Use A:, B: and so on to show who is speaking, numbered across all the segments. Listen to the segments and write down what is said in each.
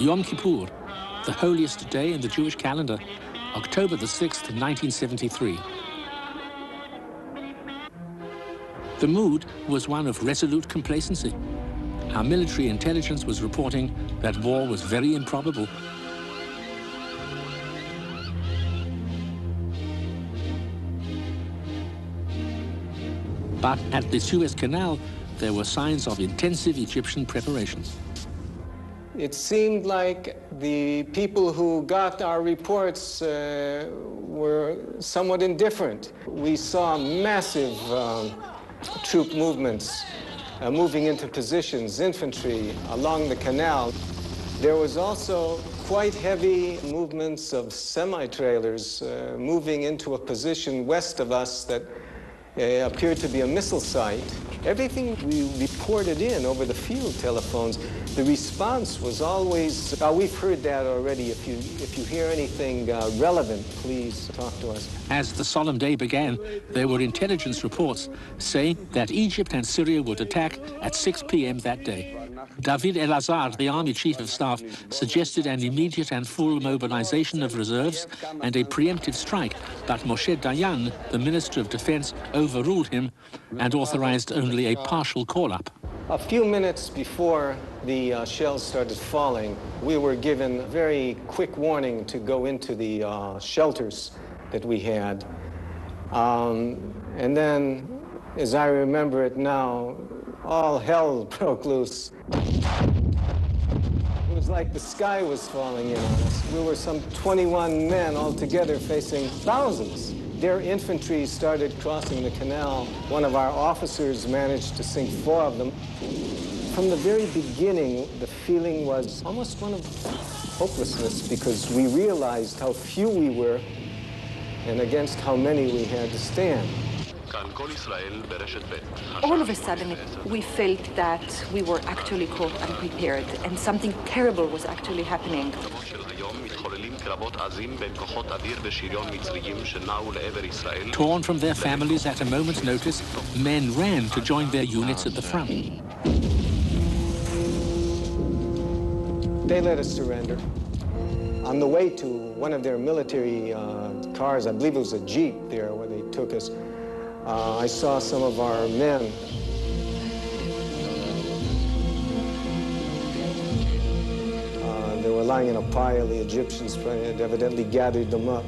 A: Yom Kippur, the holiest day in the Jewish calendar, October the 6th, 1973. The mood was one of resolute complacency. Our military intelligence was reporting that war was very improbable. But at the Suez Canal, there were signs of intensive Egyptian preparations.
B: It seemed like the people who got our reports were somewhat indifferent. We saw massive troop movements moving into positions, infantry along the canal. There was also quite heavy movements of semi-trailers moving into a position west of us that appeared to be a missile site. Everything we reported in over the field telephones, the response was always, we've heard that already. If you hear anything relevant, please talk to us.
A: As the solemn day began, there were intelligence reports saying that Egypt and Syria would attack at 6 p.m. that day. David El-Azhar, the Army Chief of Staff, suggested an immediate and full mobilization of reserves and a preemptive strike, but Moshe Dayan, the Minister of Defense, overruled him and authorized only a partial call-up.
B: A few minutes before the shells started falling, we were given very quick warning to go into the shelters that we had. And then, as I remember it now, all hell broke loose. It was like the sky was falling in on us. We were some 21 men altogether facing thousands. Their infantry started crossing the canal. One of our officers managed to sink 4 of them. From the very beginning, the feeling was almost one of hopelessness because we realized how few we were and against how many we had to stand.
C: All of a sudden, we felt that we were actually caught unprepared and something terrible was actually happening.
A: Torn from their families at a moment's notice, men ran to join their units at the front.
B: They let us surrender. On the way to one of their military cars, I believe it was a Jeep there where they took us, I saw some of our men. They were lying in a pile. The Egyptians had evidently gathered them up.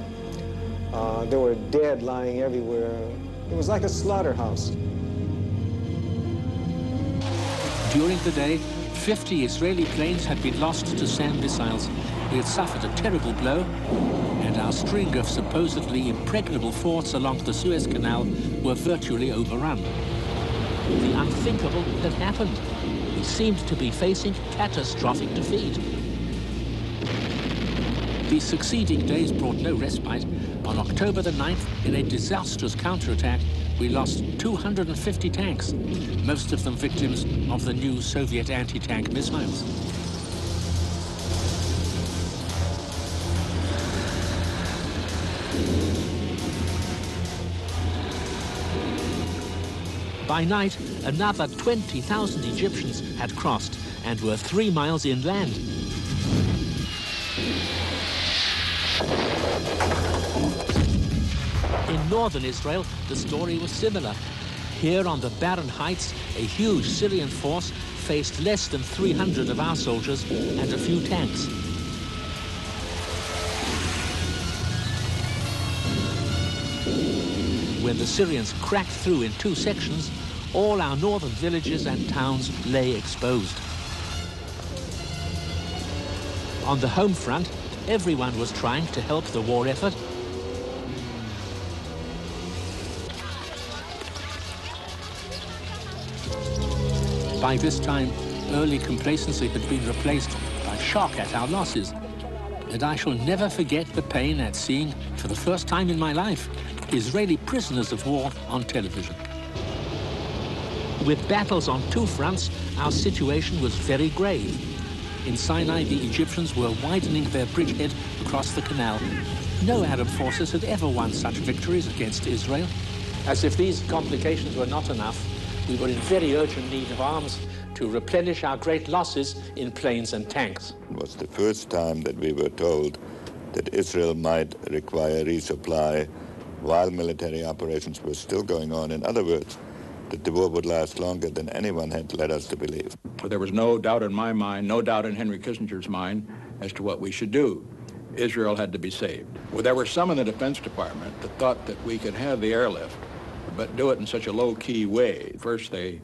B: There were dead lying everywhere. It was like a slaughterhouse.
A: During the day, 50 Israeli planes had been lost to SAM missiles. We had suffered a terrible blow, and our string of supposedly impregnable forts along the Suez Canal were virtually overrun. The unthinkable had happened. We seemed to be facing catastrophic defeat. The succeeding days brought no respite. On October the 9th, in a disastrous counterattack, we lost 250 tanks, most of them victims of the new Soviet anti-tank missiles. By night, another 20,000 Egyptians had crossed and were 3 miles inland. In northern Israel, the story was similar. Here on the barren heights, a huge Syrian force faced less than 300 of our soldiers and a few tanks. When the Syrians cracked through in 2 sections, all our northern villages and towns lay exposed. On the home front, everyone was trying to help the war effort. By this time, early complacency had been replaced by shock at our losses. And I shall never forget the pain at seeing, for the first time in my life, Israeli prisoners of war on television. With battles on 2 fronts, our situation was very grave. In Sinai, the Egyptians were widening their bridgehead across the canal. No Arab forces had ever won such victories against Israel. As if these complications were not enough, we were in very urgent need of arms. to replenish our great losses in planes and tanks.
D: It was the first time that we were told that Israel might require resupply while military operations were still going on. In other words, that the war would last longer than anyone had led us to believe.
E: There was no doubt in my mind, no doubt in Henry Kissinger's mind as to what we should do. Israel had to be saved. Well, there were some in the Defense Department that thought that we could have the airlift, but do it in such a low-key way. First, they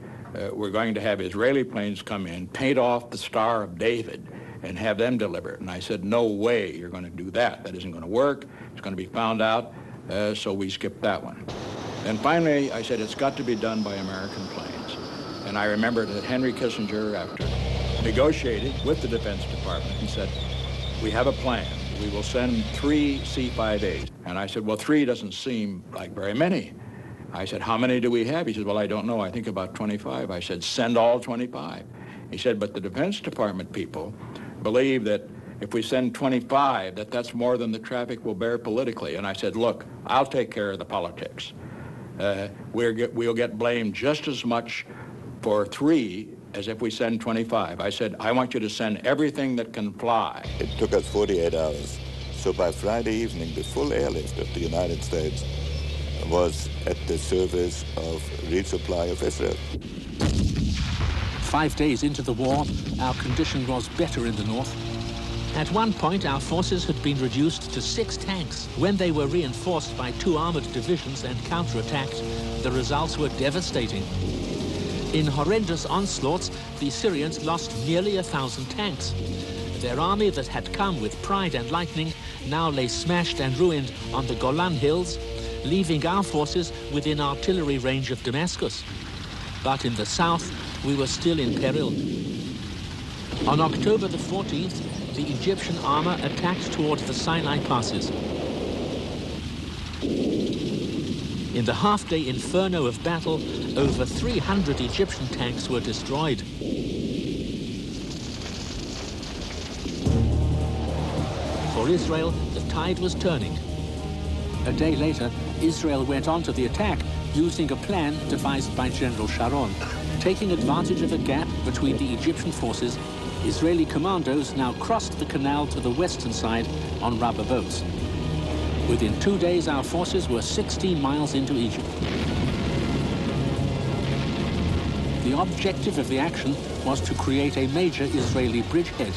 E: were going to have Israeli planes come in, paint off the Star of David, and have them deliver it. And I said, no way you're going to do that. That isn't going to work. It's going to be found out. So we skipped that one. And finally, I said, it's got to be done by American planes. And I remember that Henry Kissinger, after negotiating with the Defense Department, he said, we have a plan. We will send 3 C-5As. And I said, well, 3 doesn't seem like very many. I said, how many do we have? He said, well, I don't know. I think about 25. I said, send all 25. He said, but the Defense Department people believe that if we send 25, that's more than the traffic will bear politically. And I said, look, I'll take care of the politics. We'll get blamed just as much for 3 as if we send 25. I said, I want you to send everything that can fly.
D: It took us 48 hours. So by Friday evening, the full airlift of the United States was at the service of resupply of Israel.
A: 5 days into the war, our condition was better in the north. At one point, our forces had been reduced to 6 tanks. When they were reinforced by 2 armored divisions and counterattacked, the results were devastating. In horrendous onslaughts, the Syrians lost nearly 1,000 tanks. Their army that had come with pride and lightning now lay smashed and ruined on the Golan Hills, leaving our forces within artillery range of Damascus. But in the south, we were still in peril. On October the 14th, the Egyptian armor attacked towards the Sinai passes. In the half-day inferno of battle, over 300 Egyptian tanks were destroyed. For Israel, the tide was turning. A day later, Israel went on to the attack using a plan devised by General Sharon. Taking advantage of a gap between the Egyptian forces, Israeli commandos now crossed the canal to the western side on rubber boats. Within 2 days, our forces were 16 miles into Egypt. The objective of the action was to create a major Israeli bridgehead.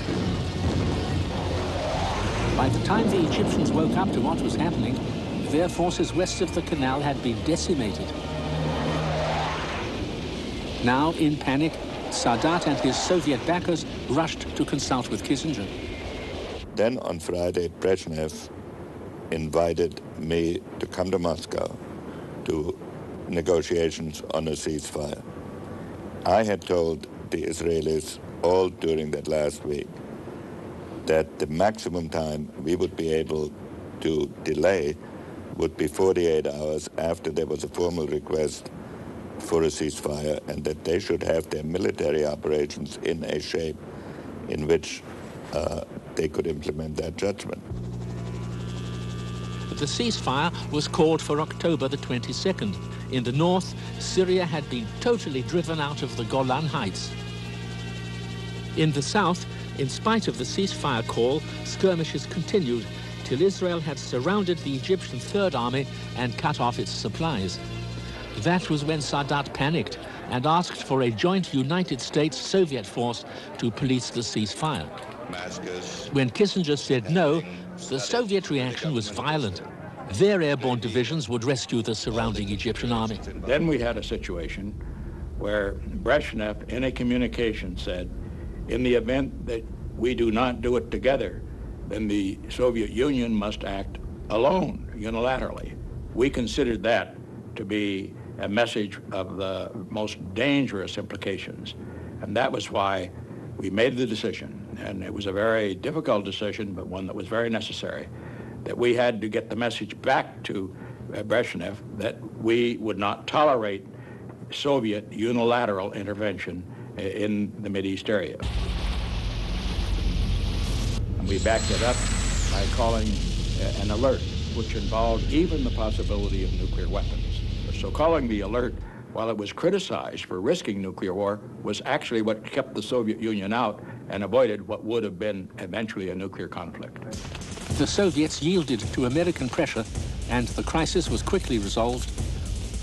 A: By the time the Egyptians woke up to what was happening, their forces west of the canal had been decimated. Now, in panic, Sadat and his Soviet backers rushed to consult with Kissinger.
D: Then on Friday, Brezhnev invited me to come to Moscow to negotiations on a ceasefire. I had told the Israelis all during that last week that the maximum time we would be able to delay would be 48 hours after there was a formal request for a ceasefire, and that they should have their military operations in a shape in which they could implement that judgment.
A: The ceasefire was called for October the 22nd. In the north, Syria had been totally driven out of the Golan Heights. In the south, in spite of the ceasefire call, skirmishes continued till Israel had surrounded the Egyptian Third Army and cut off its supplies. That was when Sadat panicked and asked for a joint United States-Soviet force to police the ceasefire. When Kissinger said no, the Soviet reaction was violent. Their airborne divisions would rescue the surrounding Egyptian army.
E: Then we had a situation where Brezhnev, in a communication, said, in the event that we do not do it together, then the Soviet Union must act alone, unilaterally. We considered that to be a message of the most dangerous implications. And that was why we made the decision, and it was a very difficult decision, but one that was very necessary, that we had to get the message back to Brezhnev that we would not tolerate Soviet unilateral intervention in the Mideast area. And we backed it up by calling an alert, which involved even the possibility of nuclear weapons. So calling the alert while it was criticized for risking nuclear war, was actually what kept the Soviet Union out and avoided what would have been eventually a nuclear conflict.
A: The Soviets yielded to American pressure, and the crisis was quickly resolved.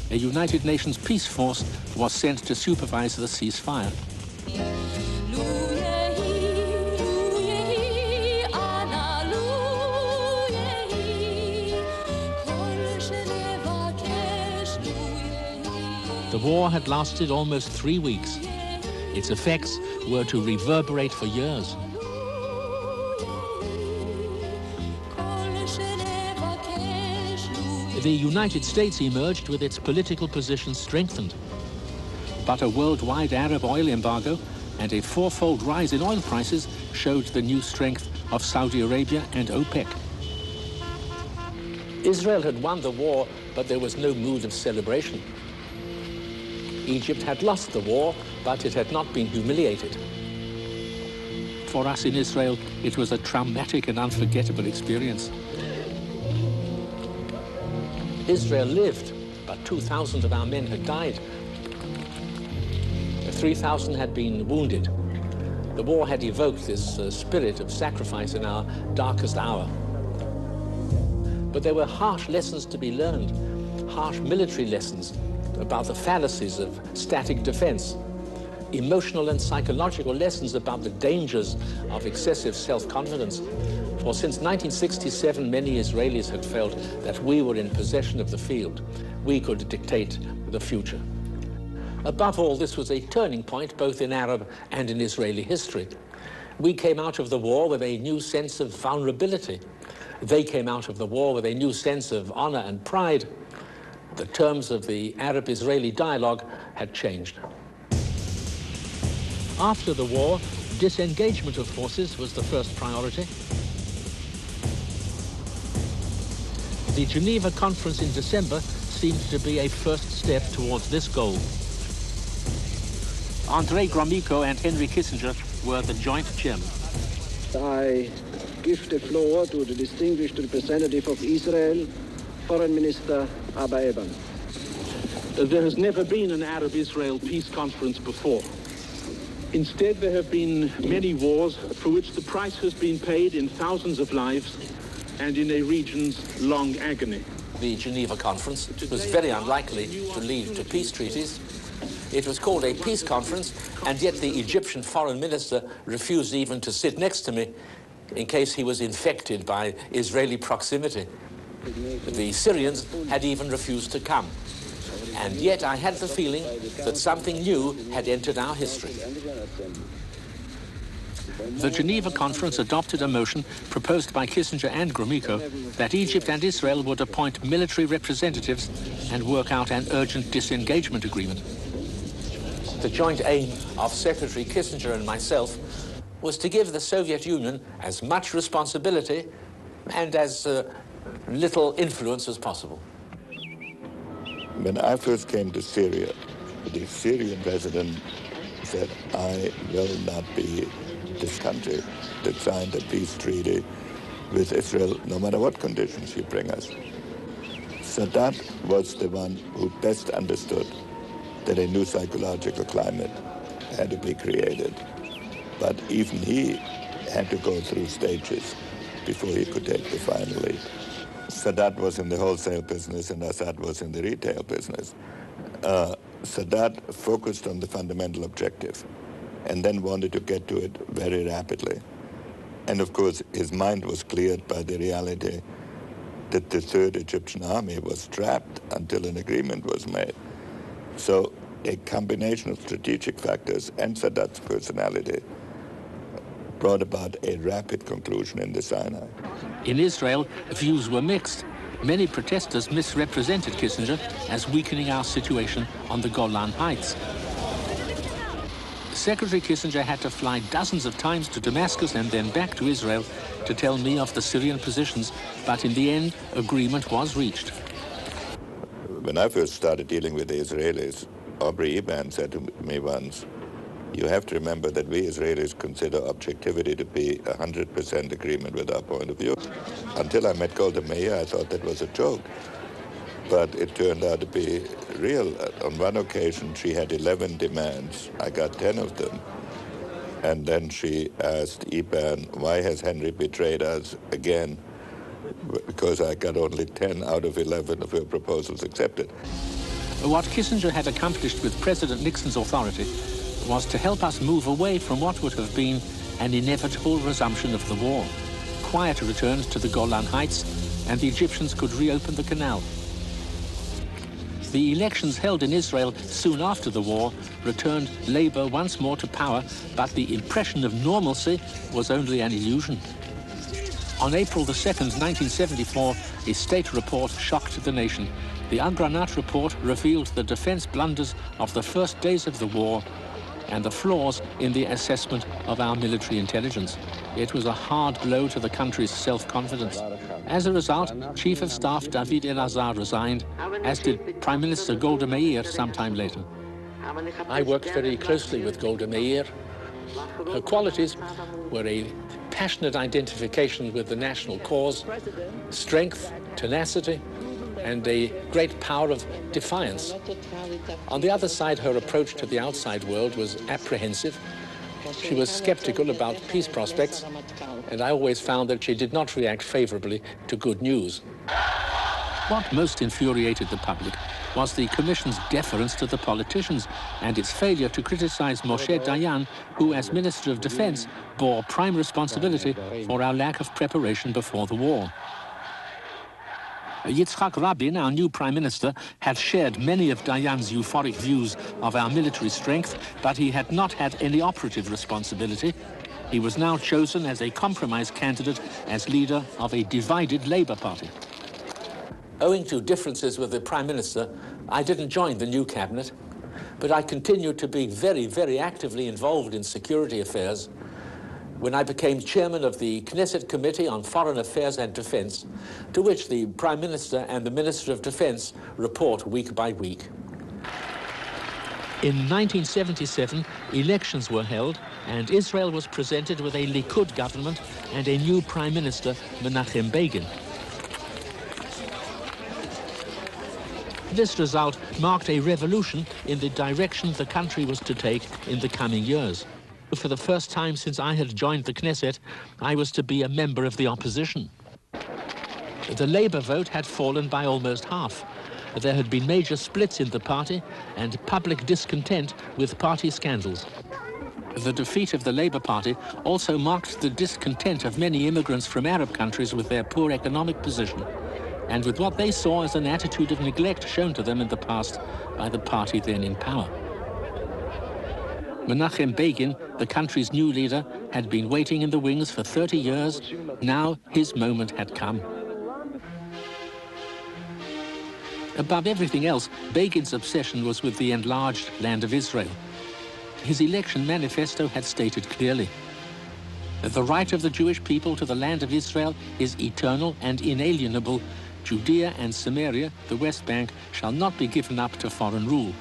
A: A United Nations peace force was sent to supervise the ceasefire. The war had lasted almost 3 weeks. Its effects were to reverberate for years. The United States emerged with its political position strengthened. But a worldwide Arab oil embargo and a fourfold rise in oil prices showed the new strength of Saudi Arabia and OPEC. Israel had won the war, but there was no mood of celebration. Egypt had lost the war, but it had not been humiliated. For us in Israel, it was a traumatic and unforgettable experience. Israel lived, but 2,000 of our men had died. 3,000 had been wounded. The war had evoked this spirit of sacrifice in our darkest hour. But there were harsh lessons to be learned, harsh military lessons about the fallacies of static defense, emotional and psychological lessons about the dangers of excessive self-confidence. For since 1967, many Israelis had felt that we were in possession of the field. We could dictate the future. Above all, this was a turning point both in Arab and in Israeli history. We came out of the war with a new sense of vulnerability. They came out of the war with a new sense of honor and pride. The terms of the Arab-Israeli dialogue had changed. After the war, disengagement of forces was the first priority. The Geneva Conference in December seemed to be a first step towards this goal. Andrei Gromyko and Henry Kissinger were the joint chairmen.
F: I give the floor to the distinguished representative of Israel, Foreign Minister Abba Eban.
G: There has never been an Arab-Israel peace conference before. Instead, there have been many wars for which the price has been paid in thousands of lives and in a region's long agony.
A: The Geneva Conference was very unlikely to lead to peace treaties. It was called a peace conference, and yet the Egyptian foreign minister refused even to sit next to me in case he was infected by Israeli proximity. The Syrians had even refused to come. And yet I had the feeling that something new had entered our history. The Geneva Conference adopted a motion proposed by Kissinger and Gromyko that Egypt and Israel would appoint military representatives and work out an urgent disengagement agreement. The joint aim of Secretary Kissinger and myself was to give the Soviet Union as much responsibility and as little influence as possible.
D: When I first came to Syria, the Syrian president said, I will not be this country that signed a peace treaty with Israel, no matter what conditions you bring us. Sadat was the one who best understood that a new psychological climate had to be created. But even he had to go through stages before he could take the final lead. Sadat was in the wholesale business and Assad was in the retail business. Sadat focused on the fundamental objective and then wanted to get to it very rapidly. And of course, his mind was cleared by the reality that the Third Egyptian Army was trapped until an agreement was made. So a combination of strategic factors and Sadat's personality brought about a rapid conclusion in the Sinai.
A: In Israel, views were mixed. Many protesters misrepresented Kissinger as weakening our situation on the Golan Heights. Secretary Kissinger had to fly dozens of times to Damascus and then back to Israel to tell me of the Syrian positions, but in the end, agreement was reached.
D: When I first started dealing with the Israelis, Aubrey Eban said to me once, you have to remember that we Israelis consider objectivity to be 100% agreement with our point of view. Until I met Golda Meir, I thought that was a joke. but it turned out to be real. On one occasion, she had 11 demands. I got 10 of them. And then she asked Ibn, why has Henry betrayed us again? Because I got only 10 out of 11 of her proposals accepted.
A: What Kissinger had accomplished with President Nixon's authority was to help us move away from what would have been an inevitable resumption of the war. Quiet returned to the Golan Heights, and the Egyptians could reopen the canal. The elections held in Israel soon after the war returned Labour once more to power, but the impression of normalcy was only an illusion. On April the 2nd, 1974, a state report shocked the nation. The Al-Granat report revealed the defense blunders of the first days of the war and the flaws in the assessment of our military intelligence. It was a hard blow to the country's self-confidence. As a result, Chief of Staff David El-Azhar resigned, as did Prime Minister Golda Meir sometime later. I worked very closely with Golda Meir. Her qualities were a passionate identification with the national cause, strength, tenacity, and a great power of defiance. On the other side, her approach to the outside world was apprehensive. She was skeptical about peace prospects, and I always found that she did not react favorably to good news. What most infuriated the public was the Commission's deference to the politicians and its failure to criticize Moshe Dayan, who, as Minister of Defense, bore prime responsibility for our lack of preparation before the war. Yitzhak Rabin, our new Prime Minister, had shared many of Dayan's euphoric views of our military strength, but he had not had any operative responsibility. He was now chosen as a compromise candidate as leader of a divided Labour Party. Owing to differences with the Prime Minister, I didn't join the new cabinet, but I continued to be very, very actively involved in security affairs. When I became chairman of the Knesset Committee on Foreign Affairs and Defense, to which the Prime Minister and the Minister of Defense report week by week. In 1977, elections were held, and Israel was presented with a Likud government and a new Prime Minister, Menachem Begin. This result marked a revolution in the direction the country was to take in the coming years. For the first time since I had joined the Knesset, I was to be a member of the opposition. The Labour vote had fallen by almost half. There had been major splits in the party and public discontent with party scandals. The defeat of the Labour Party also marked the discontent of many immigrants from Arab countries with their poor economic position and with what they saw as an attitude of neglect shown to them in the past by the party then in power. Menachem Begin, the country's new leader, had been waiting in the wings for 30 years. Now his moment had come. Above everything else, Begin's obsession was with the enlarged land of Israel. His election manifesto had stated clearly that the right of the Jewish people to the land of Israel is eternal and inalienable. Judea and Samaria, the West Bank, shall not be given up to foreign rule.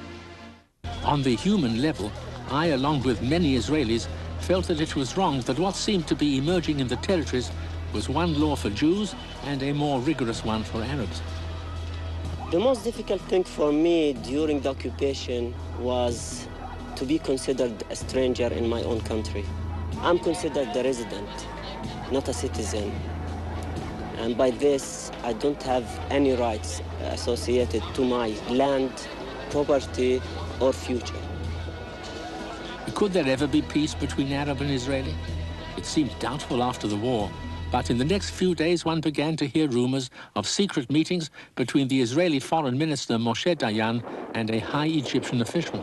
A: On the human level, I, along with many Israelis, felt that it was wrong that what seemed to be emerging in the territories was one law for Jews and a more rigorous one for Arabs.
H: The most difficult thing for me during the occupation was to be considered a stranger in my own country. I'm considered a resident, not a citizen. And by this, I don't have any rights associated to my land, property, or future.
A: Could there ever be peace between Arab and Israeli? It seemed doubtful after the war, but in the next few days one began to hear rumors of secret meetings between the Israeli Foreign Minister Moshe Dayan and a high Egyptian official.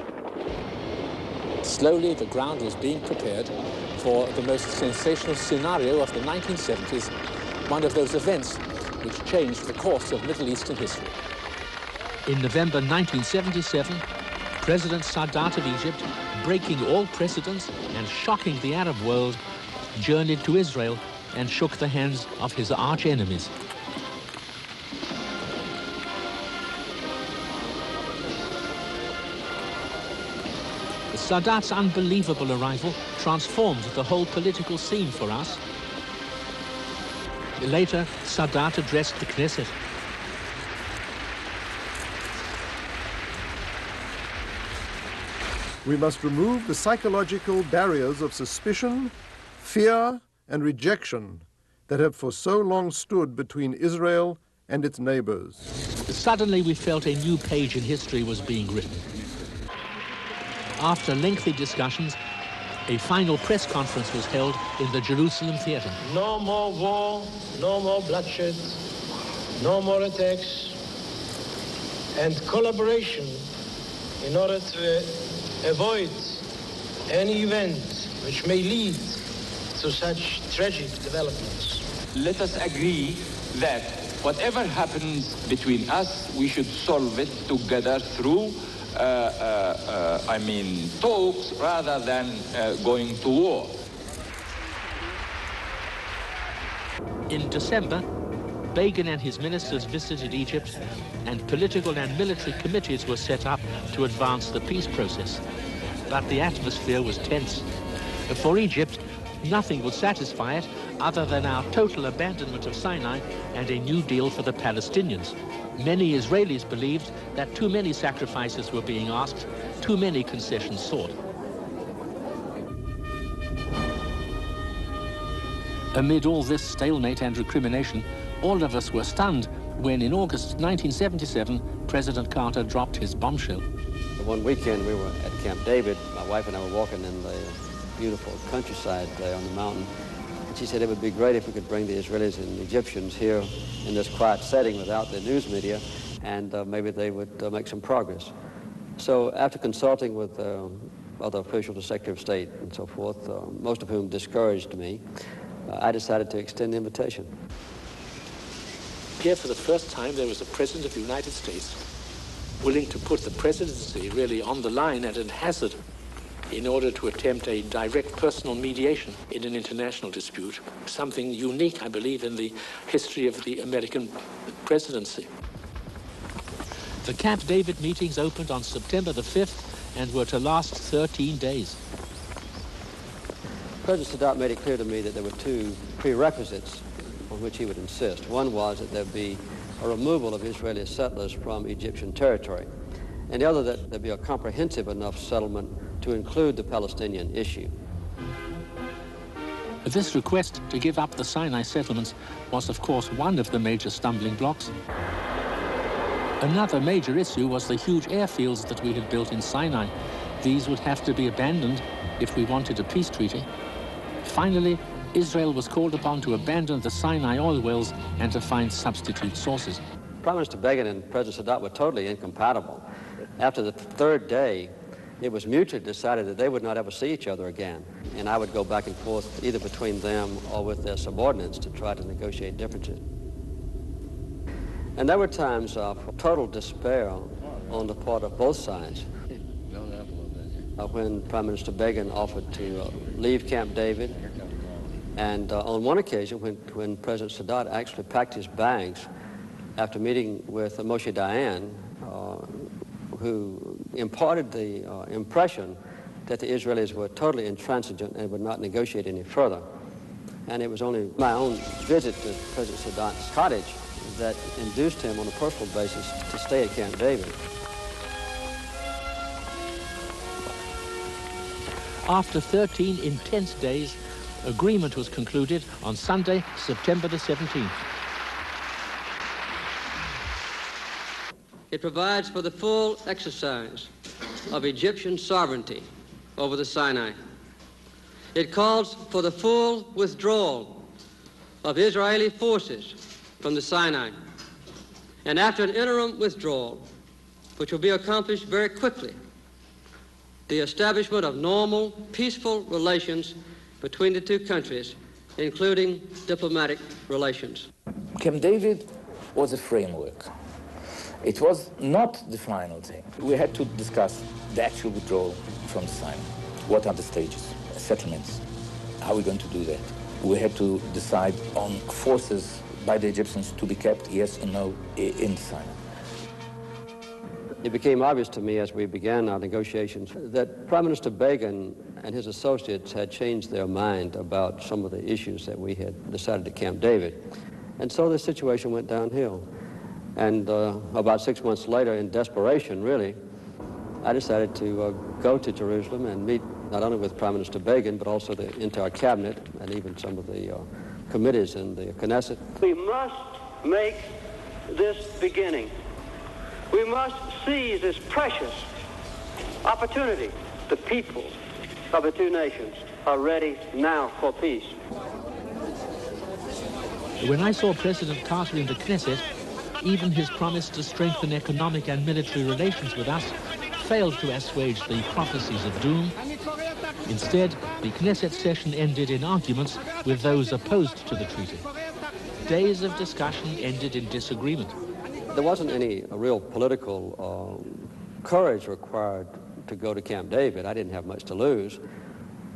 A: Slowly the ground was being prepared for the most sensational scenario of the 1970s, one of those events which changed the course of Middle Eastern history. In November 1977, President Sadat of Egypt, breaking all precedents and shocking the Arab world, journeyed to Israel and shook the hands of his arch-enemies. Sadat's unbelievable arrival transformed the whole political scene for us. Later, Sadat addressed the Knesset.
I: We must remove the psychological barriers of suspicion, fear, and rejection that have for so long stood between Israel and its neighbors.
A: Suddenly we felt a new page in history was being written. After lengthy discussions, a final press conference was held in the Jerusalem theater.
J: No more war, no more bloodshed, no more attacks, and collaboration in order to avoid any event which may lead to such tragic developments.
K: Let us agree that whatever happens between us, we should solve it together through talks rather than going to war.
A: In December, Begin and his ministers visited Egypt, and political and military committees were set up to advance the peace process. But the atmosphere was tense. For Egypt, nothing would satisfy it other than our total abandonment of Sinai and a new deal for the Palestinians. Many Israelis believed that too many sacrifices were being asked, too many concessions sought. Amid all this stalemate and recrimination, all of us were stunned when in August 1977, President Carter dropped his bombshell.
F: One weekend we were at Camp David. My wife and I were walking in the beautiful countryside there on the mountain. And she said it would be great if we could bring the Israelis and the Egyptians here in this quiet setting without the news media, and maybe they would make some progress. So after consulting with other officials, the Secretary of State and so forth, most of whom discouraged me, I decided to extend the invitation.
A: Here for the first time there was a President of the United States willing to put the presidency really on the line at a hazard in order to attempt a direct personal mediation in an international dispute, something unique, I believe, in the history of the American presidency. The Camp David meetings opened on September the 5th and were to last 13 days.
F: President Sadat made it clear to me that there were two prerequisites on which he would insist. One was that there be a removal of Israeli settlers from Egyptian territory, and the other that there be a comprehensive enough settlement to include the Palestinian issue.
A: This request to give up the Sinai settlements was, of course, one of the major stumbling blocks. Another major issue was the huge airfields that we had built in Sinai. These would have to be abandoned if we wanted a peace treaty. Finally, Israel was called upon to abandon the Sinai oil wells and to find substitute sources.
F: Prime Minister Begin and President Sadat were totally incompatible. After the third day, it was mutually decided that they would not ever see each other again, and I would go back and forth either between them or with their subordinates to try to negotiate differences. And there were times of total despair on the part of both sides. When Prime Minister Begin offered to leave Camp David, and on one occasion when President Sadat actually packed his bags after meeting with Moshe Dayan, who imparted the impression that the Israelis were totally intransigent and would not negotiate any further. And it was only my own visit to President Sadat's cottage that induced him on a personal basis to stay at Camp David.
A: After 13 intense days, agreement was concluded on Sunday, September the 17th.
F: It provides for the full exercise of Egyptian sovereignty over the Sinai. It calls for the full withdrawal of Israeli forces from the Sinai. And after an interim withdrawal, which will be accomplished very quickly, the establishment of normal, peaceful relations between the two countries, including diplomatic relations.
L: Camp David was a framework. It was not the final thing. We had to discuss the actual withdrawal from Sinai. What are the stages, settlements? How are we going to do that? We had to decide on forces by the Egyptians to be kept, yes or no, in Sinai.
F: It became obvious to me as we began our negotiations that Prime Minister Begin and his associates had changed their mind about some of the issues that we had decided at Camp David. And so the situation went downhill. And about 6 months later, in desperation, really, I decided to go to Jerusalem and meet not only with Prime Minister Begin, but also the entire cabinet and even some of the committees in the Knesset.
M: We must make this beginning. We must seize this precious opportunity. The people of the two nations are ready now for peace.
A: When I saw President Carter in the Knesset, even his promise to strengthen economic and military relations with us failed to assuage the prophecies of doom. Instead, the Knesset session ended in arguments with those opposed to the treaty. Days of discussion ended in disagreement.
F: There wasn't any real political courage required to go to Camp David. I didn't have much to lose.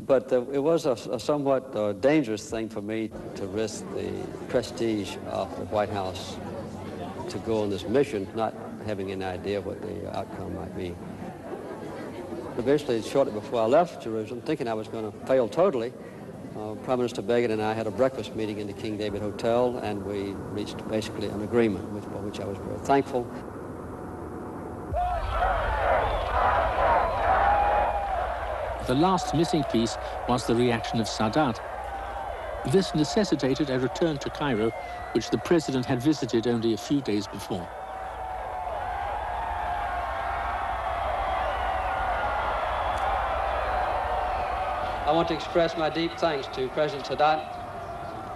F: But it was a somewhat dangerous thing for me to risk the prestige of the White House to go on this mission, not having any idea what the outcome might be. Eventually, shortly before I left Jerusalem, thinking I was going to fail totally, Prime Minister Begin and I had a breakfast meeting in the King David Hotel, and we reached basically an agreement, for which I was very thankful.
A: The last missing piece was the reaction of Sadat. This necessitated a return to Cairo, which the president had visited only a few days before.
F: I want to express my deep thanks to President Sadat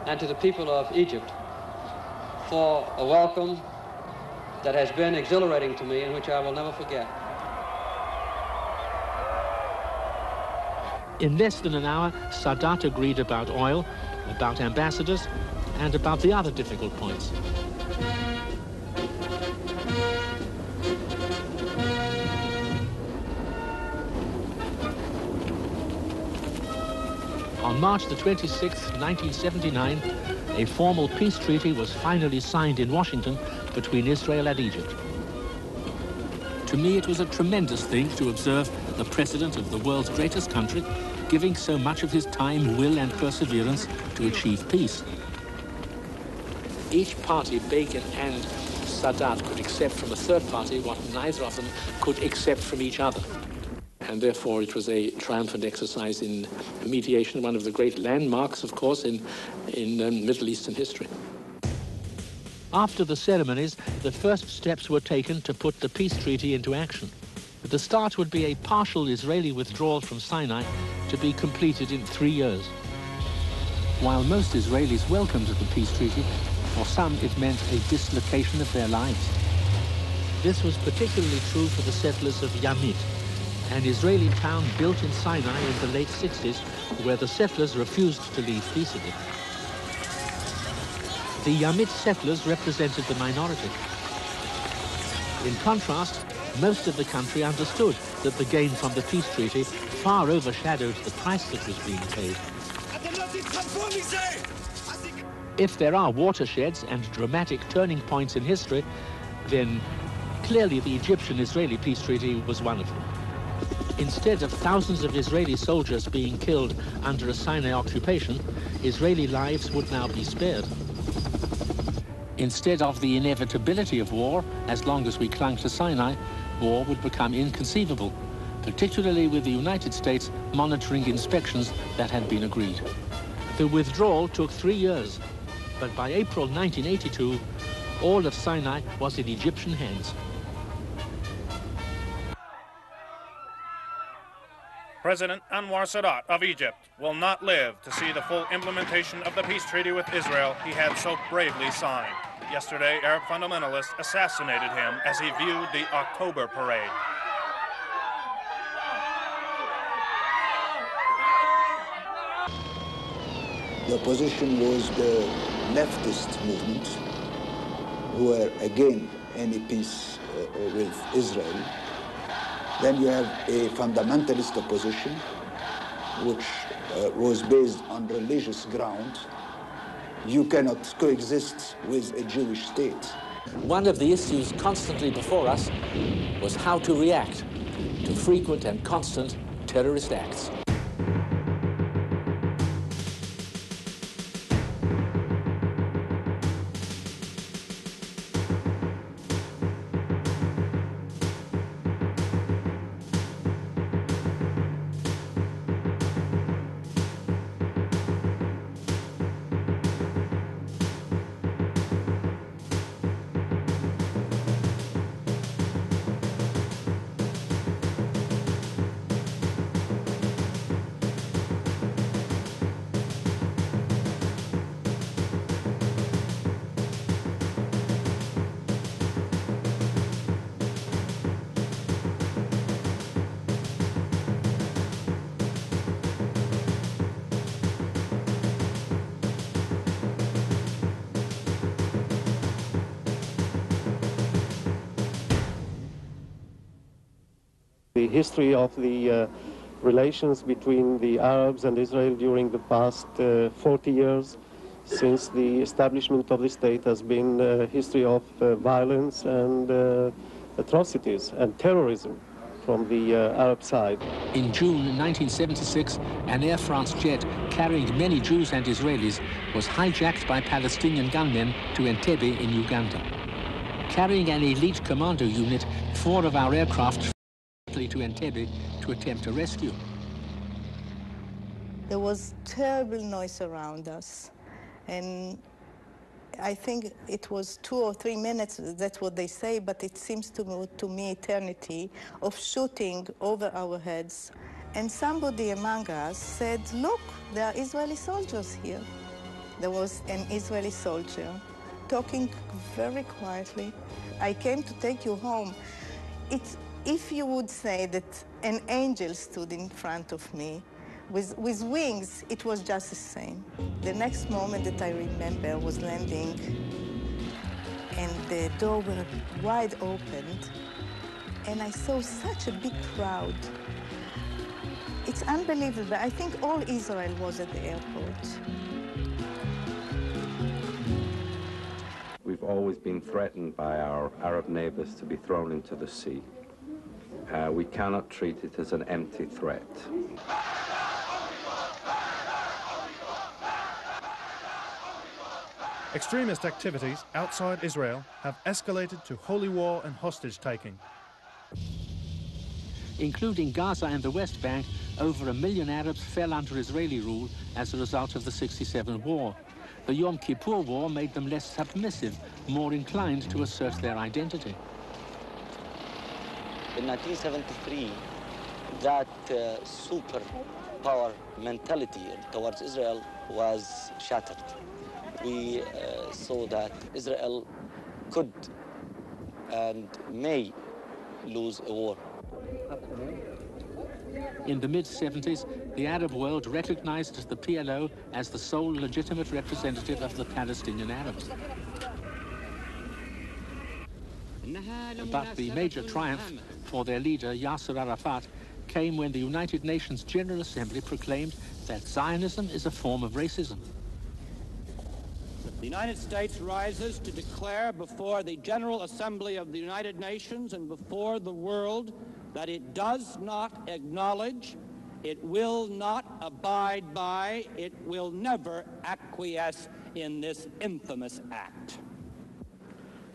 F: and to the people of Egypt for a welcome that has been exhilarating to me and which I will never forget.
A: In less than an hour, Sadat agreed about oil, about ambassadors, and about the other difficult points. On March the 26th, 1979, a formal peace treaty was finally signed in Washington between Israel and Egypt. To me, it was a tremendous thing to observe the president of the world's greatest country giving so much of his time, will, and perseverance to achieve peace. Each party, Begin and Sadat, could accept from a third party what neither of them could accept from each other. And therefore, it was a triumphant exercise in mediation, one of the great landmarks, of course, in Middle Eastern history. After the ceremonies, the first steps were taken to put the peace treaty into action. The start would be a partial Israeli withdrawal from Sinai to be completed in 3 years. While most Israelis welcomed the peace treaty, for some it meant a dislocation of their lives. This was particularly true for the settlers of Yamit, an Israeli town built in Sinai in the late 60s, where the settlers refused to leave peaceably. The Yamit settlers represented the minority. In contrast, most of the country understood that the gain from the peace treaty far overshadowed the price that was being paid. If there are watersheds and dramatic turning points in history, then clearly the Egyptian-Israeli peace treaty was one of them. Instead of thousands of Israeli soldiers being killed under a Sinai occupation, Israeli lives would now be spared. Instead of the inevitability of war, as long as we clung to Sinai, war would become inconceivable, particularly with the United States monitoring inspections that had been agreed. The withdrawal took 3 years, but by April 1982, all of Sinai was in Egyptian hands.
N: President Anwar Sadat of Egypt will not live to see the full implementation of the peace treaty with Israel he had so bravely signed. Yesterday, Arab fundamentalists assassinated him as he viewed the October parade.
O: The opposition was the leftist movement, who were against any peace with Israel. Then you have a fundamentalist opposition, which was based on religious ground. You cannot coexist with a Jewish state.
A: One of the issues constantly before us was how to react to frequent and constant terrorist acts.
P: The history of the relations between the Arabs and Israel during the past 40 years since the establishment of the state has been a history of violence and atrocities and terrorism from the Arab side.
A: In June 1976, an Air France jet carrying many Jews and Israelis was hijacked by Palestinian gunmen to Entebbe in Uganda. Carrying an elite commando unit, 4 of our aircraft flew to Entebbe to attempt a rescue.
Q: There was terrible noise around us, and I think it was 2 or 3 minutes, that's what they say, but it seems to me eternity of shooting over our heads. And somebody among us said, look, there are Israeli soldiers here. There was an Israeli soldier talking very quietly. I came to take you home. If you would say that an angel stood in front of me, with wings, it was just the same. The next moment that I remember was landing, and the door was wide opened, and I saw such a big crowd. It's unbelievable. I think all Israel was at the airport.
R: We've always been threatened by our Arab neighbors to be thrown into the sea. We cannot treat it as an empty threat.
N: Extremist activities outside Israel have escalated to holy war and hostage-taking.
A: Including Gaza and the West Bank, over 1 million Arabs fell under Israeli rule as a result of the '67 war. The Yom Kippur War made them less submissive, more inclined to assert their identity.
H: In 1973, that superpower mentality towards Israel was shattered. We saw that Israel could and may lose a war.
A: In the mid-'70s, the Arab world recognized the PLO as the sole legitimate representative of the Palestinian Arabs. But the major triumph for their leader, Yasser Arafat, came when the United Nations General Assembly proclaimed that Zionism is a form of racism.
S: The United States rises to declare before the General Assembly of the United Nations and before the world that it does not acknowledge, it will not abide by, it will never acquiesce in this infamous act.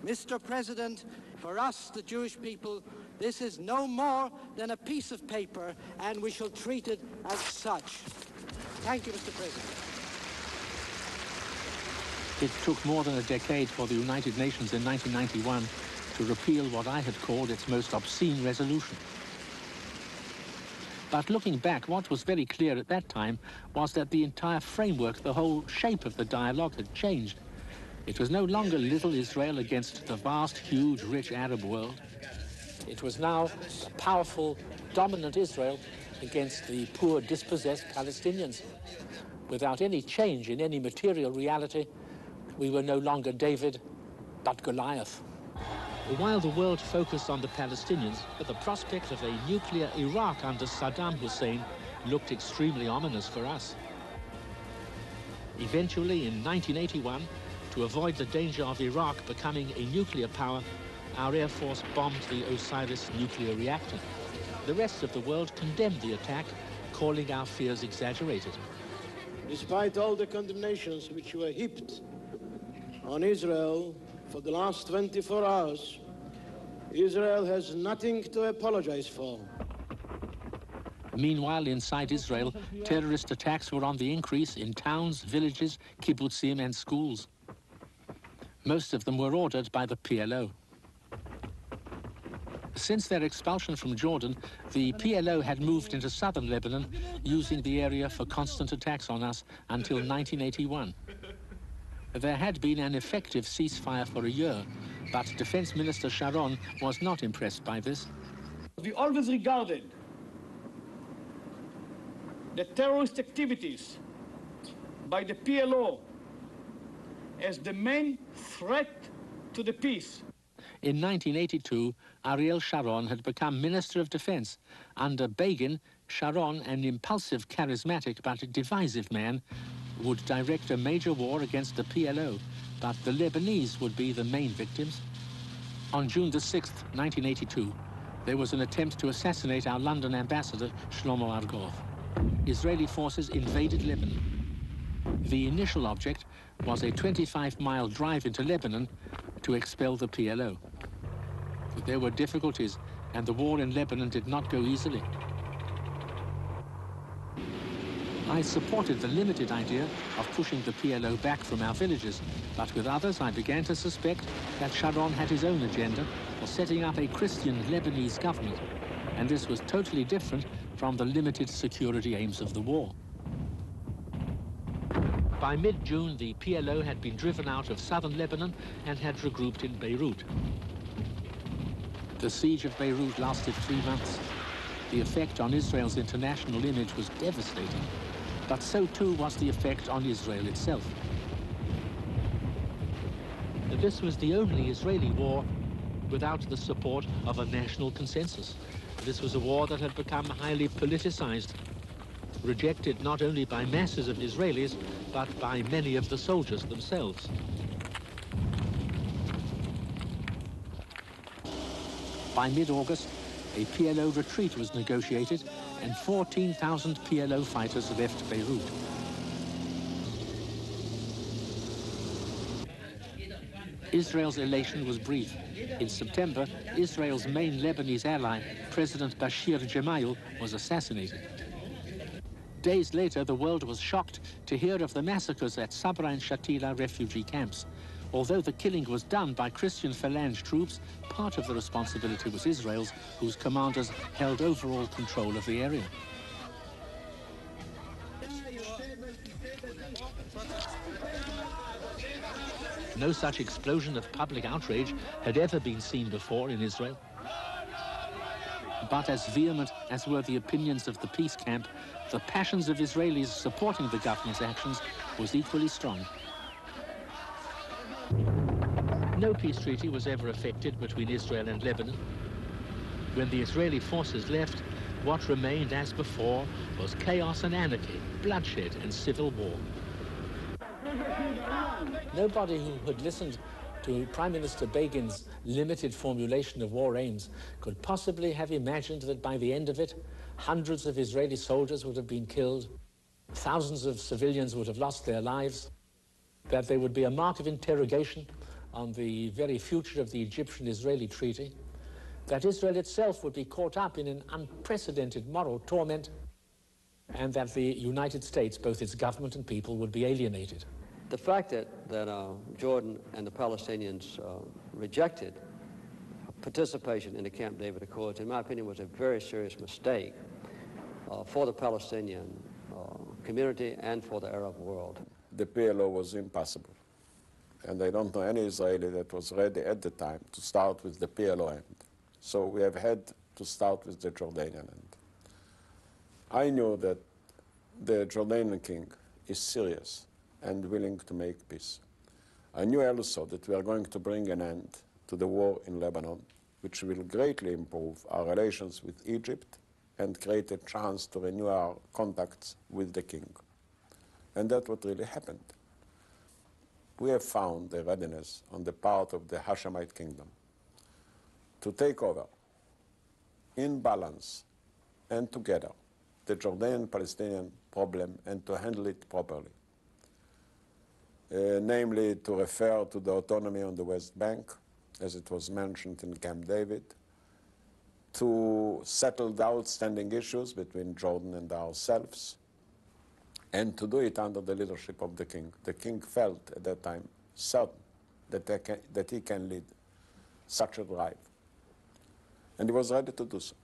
T: Mr. President, for us, the Jewish people, this is no more than a piece of paper, and we shall treat it as such. Thank you, Mr. President.
A: It took more than a decade for the United Nations in 1991 to repeal what I had called its most obscene resolution. But looking back, what was very clear at that time was that the entire framework, the whole shape of the dialogue had changed. It was no longer little Israel against the vast, huge, rich Arab world. It was now a powerful, dominant Israel against the poor, dispossessed Palestinians. Without any change in any material reality, we were no longer David, but Goliath. While the world focused on the Palestinians, the prospect of a nuclear Iraq under Saddam Hussein looked extremely ominous for us. Eventually, in 1981, to avoid the danger of Iraq becoming a nuclear power, our Air Force bombed the Osiris nuclear reactor. The rest of the world condemned the attack, calling our fears exaggerated.
J: Despite all the condemnations which were heaped on Israel for the last 24 hours, Israel has nothing to apologize for.
A: Meanwhile, inside Israel, terrorist attacks were on the increase in towns, villages, kibbutzim, and schools. Most of them were ordered by the PLO. Since their expulsion from Jordan, the PLO had moved into southern Lebanon, using the area for constant attacks on us until 1981. There had been an effective ceasefire for a year, but Defense Minister Sharon was not impressed by this.
U: We always regarded the terrorist activities by the PLO as the main threat to the peace.
A: In 1982, Ariel Sharon had become Minister of Defense. Under Begin, Sharon, an impulsive, charismatic but divisive man, would direct a major war against the PLO, but the Lebanese would be the main victims. On June the 6th, 1982, there was an attempt to assassinate our London ambassador, Shlomo Argov. Israeli forces invaded Lebanon. The initial object was a 25-mile drive into Lebanon to expel the PLO. But there were difficulties, and the war in Lebanon did not go easily. I supported the limited idea of pushing the PLO back from our villages, but with others I began to suspect that Sharon had his own agenda for setting up a Christian Lebanese government, and this was totally different from the limited security aims of the war. By mid-June, the PLO had been driven out of southern Lebanon and had regrouped in Beirut. The siege of Beirut lasted 3 months. The effect on Israel's international image was devastating, but so too was the effect on Israel itself. This was the only Israeli war without the support of a national consensus. This was a war that had become highly politicized, rejected not only by masses of Israelis, but by many of the soldiers themselves. By mid-August, a PLO retreat was negotiated and 14,000 PLO fighters left Beirut. Israel's elation was brief. In September, Israel's main Lebanese ally, President Bashir Gemayel, was assassinated. Days later, the world was shocked to hear of the massacres at Sabra and Shatila refugee camps. Although the killing was done by Christian Phalange troops, part of the responsibility was Israel's, whose commanders held overall control of the area. No such explosion of public outrage had ever been seen before in Israel. But as vehement as were the opinions of the peace camp, the passions of Israelis supporting the government's actions was equally strong. No peace treaty was ever effected between Israel and Lebanon. When the Israeli forces left, what remained as before was chaos and anarchy, bloodshed and civil war. Nobody who had listened to Prime Minister Begin's limited formulation of war aims could possibly have imagined that by the end of it, hundreds of Israeli soldiers would have been killed, thousands of civilians would have lost their lives, that there would be a mark of interrogation on the very future of the Egyptian-Israeli treaty, that Israel itself would be caught up in an unprecedented moral torment, and that the United States, both its government and people, would be alienated.
F: The fact that Jordan and the Palestinians rejected participation in the Camp David Accords, in my opinion, was a very serious mistake for the Palestinian community and for the Arab world.
C: The PLO was impossible. And I don't know any Israeli that was ready at the time to start with the PLO end. So we have had to start with the Jordanian end. I knew that the Jordanian king is serious and willing to make peace. I knew also that we are going to bring an end to the war in Lebanon, which will greatly improve our relations with Egypt and create a chance to renew our contacts with the king. And that's what really happened. We have found a readiness on the part of the Hashemite kingdom to take over in balance and together the Jordanian-Palestinian problem and to handle it properly. Namely, to refer to the autonomy on the West Bank, as it was mentioned in Camp David, to settle the outstanding issues between Jordan and ourselves, and to do it under the leadership of the king. The king felt at that time certain that he can lead such a drive, and he was ready to do so.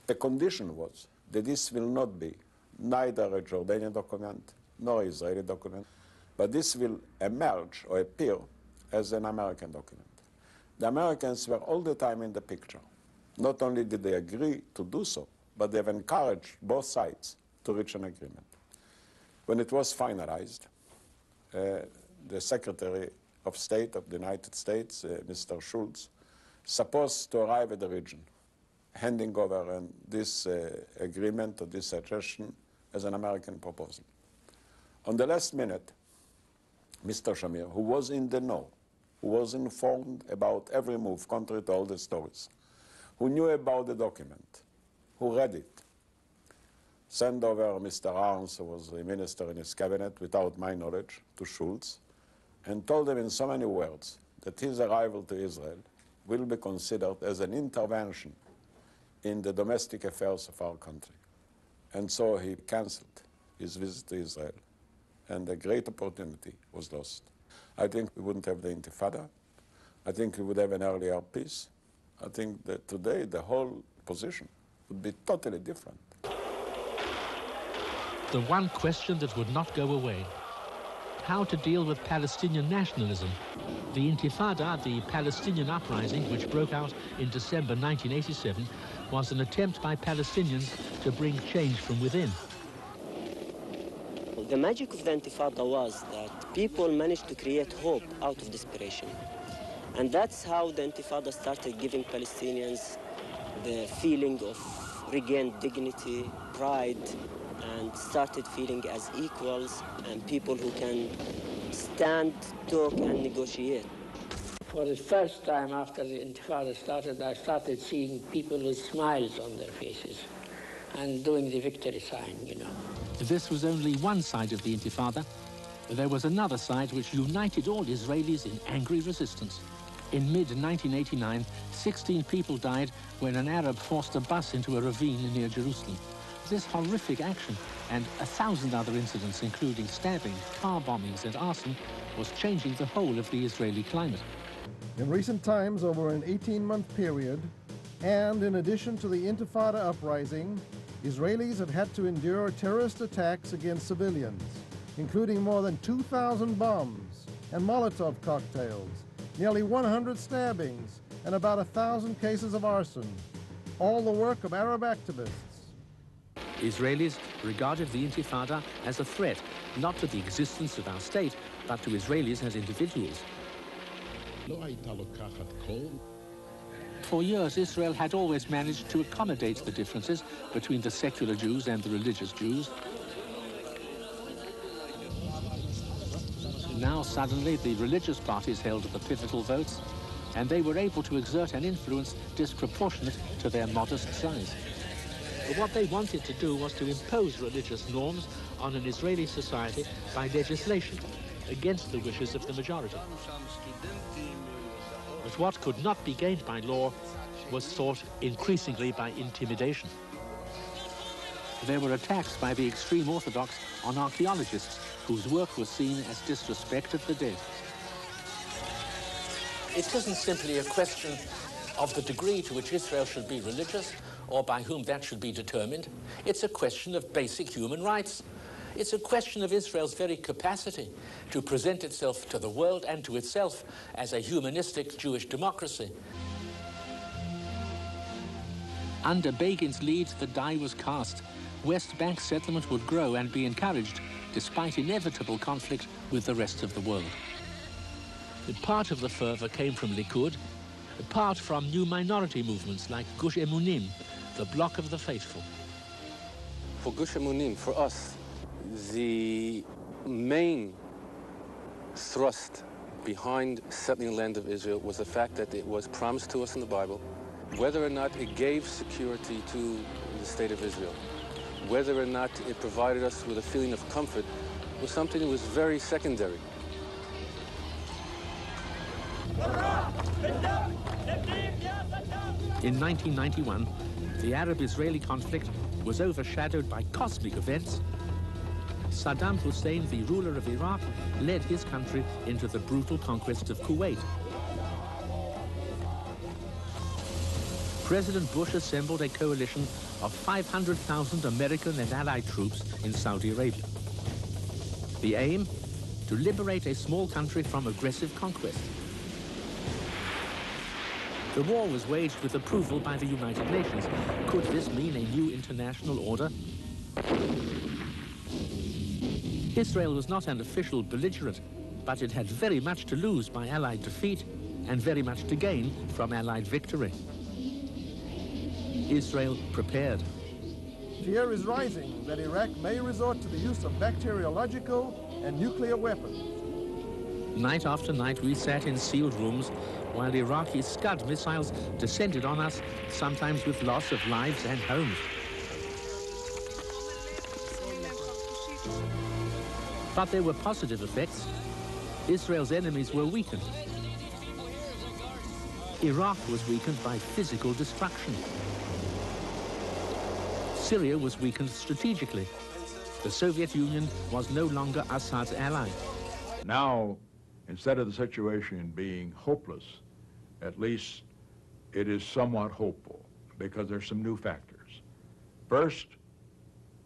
C: The condition was that this will not be neither a Jordanian document nor an Israeli document, but this will emerge or appear as an American document. The Americans were all the time in the picture. Not only did they agree to do so, but they've encouraged both sides to reach an agreement. When it was finalized, the Secretary of State of the United States, Mr. Schultz, supposed to arrive at the region, handing over this agreement or this suggestion as an American proposal. On the last minute, Mr. Shamir, who was in the know, who was informed about every move, contrary to all the stories, who knew about the document, who read it, sent over Mr. Arns, who was a minister in his cabinet, without my knowledge, to Schulz, and told him in so many words that his arrival to Israel will be considered as an intervention in the domestic affairs of our country. And so he cancelled his visit to Israel, and a great opportunity was lost. I think we wouldn't have the Intifada. I think we would have an earlier peace. I think that today the whole position would be totally different.
A: The one question that would not go away: how to deal with Palestinian nationalism. The Intifada, the Palestinian uprising, which broke out in December 1987, was an attempt by Palestinians to bring change from within.
H: The magic of the Intifada was that people managed to create hope out of desperation. And that's how the Intifada started giving Palestinians the feeling of regained dignity, pride, and started feeling as equals and people who can stand, talk, and negotiate.
B: For the first time after the Intifada started, I started seeing people with smiles on their faces and doing the victory sign, you know.
A: This was only one side of the Intifada. There was another side which united all Israelis in angry resistance. In mid-1989, 16 people died when an Arab forced a bus into a ravine near Jerusalem. This horrific action and 1,000 other incidents, including stabbing, car bombings, and arson, was changing the whole of the Israeli climate.
I: In recent times, over an 18-month period, and in addition to the Intifada uprising, Israelis had to endure terrorist attacks against civilians, including more than 2,000 bombs and Molotov cocktails, nearly 100 stabbings, and about 1,000 cases of arson, all the work of Arab activists.
A: Israelis regarded the Intifada as a threat, not to the existence of our state, but to Israelis as individuals. For years, Israel had always managed to accommodate the differences between the secular Jews and the religious Jews. Now, suddenly, the religious parties held the pivotal votes, and they were able to exert an influence disproportionate to their modest size. But what they wanted to do was to impose religious norms on an Israeli society by legislation, against the wishes of the majority. But what could not be gained by law was sought increasingly by intimidation. There were attacks by the extreme Orthodox on archaeologists whose work was seen as disrespect of the dead. It isn't simply a question of the degree to which Israel should be religious or by whom that should be determined. It's a question of basic human rights. It's a question of Israel's very capacity to present itself to the world and to itself as a humanistic Jewish democracy. Under Begin's lead, the die was cast. West Bank settlement would grow and be encouraged, despite inevitable conflict with the rest of the world. But part of the fervor came from Likud, part from new minority movements like Gush Emunim, the Bloc of the Faithful.
V: For Gush Emunim, for us, the main thrust behind settling the land of Israel was the fact that it was promised to us in the Bible. Whether or not it gave security to the state of Israel, whether or not it provided us with a feeling of comfort, was something that was very secondary.
A: In 1991, the Arab-Israeli conflict was overshadowed by cosmic events. Saddam Hussein, the ruler of Iraq, led his country into the brutal conquest of Kuwait. President Bush assembled a coalition of 500,000 American and Allied troops in Saudi Arabia. The aim? To liberate a small country from aggressive conquest. The war was waged with approval by the United Nations. Could this mean a new international order? Israel was not an official belligerent, but it had very much to lose by Allied defeat and very much to gain from Allied victory. Israel prepared.
I: Fear is rising that Iraq may resort to the use of bacteriological and nuclear weapons.
A: Night after night, we sat in sealed rooms while Iraqi Scud missiles descended on us, sometimes with loss of lives and homes. But there were positive effects. Israel's enemies were weakened. Iraq was weakened by physical destruction. Syria was weakened strategically. The Soviet Union was no longer Assad's ally.
E: Now, instead of the situation being hopeless, at least it is somewhat hopeful because there's some new factors. First,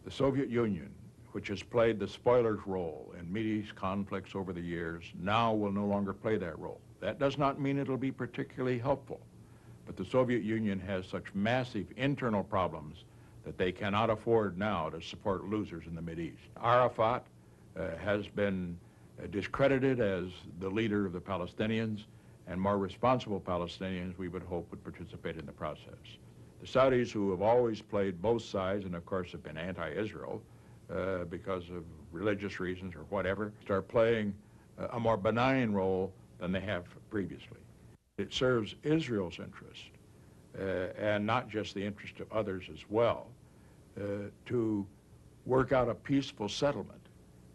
E: the Soviet Union, which has played the spoiler's role in Mideast conflicts over the years, now will no longer play that role. That does not mean it'll be particularly helpful, but the Soviet Union has such massive internal problems that they cannot afford now to support losers in the Mideast. Arafat has been discredited as the leader of the Palestinians, and more responsible Palestinians, we would hope, would participate in the process. The Saudis, who have always played both sides and of course have been anti-Israel because of religious reasons or whatever, start playing a more benign role than they have previously. It serves Israel's interest and not just the interest of others as well, to work out a peaceful settlement,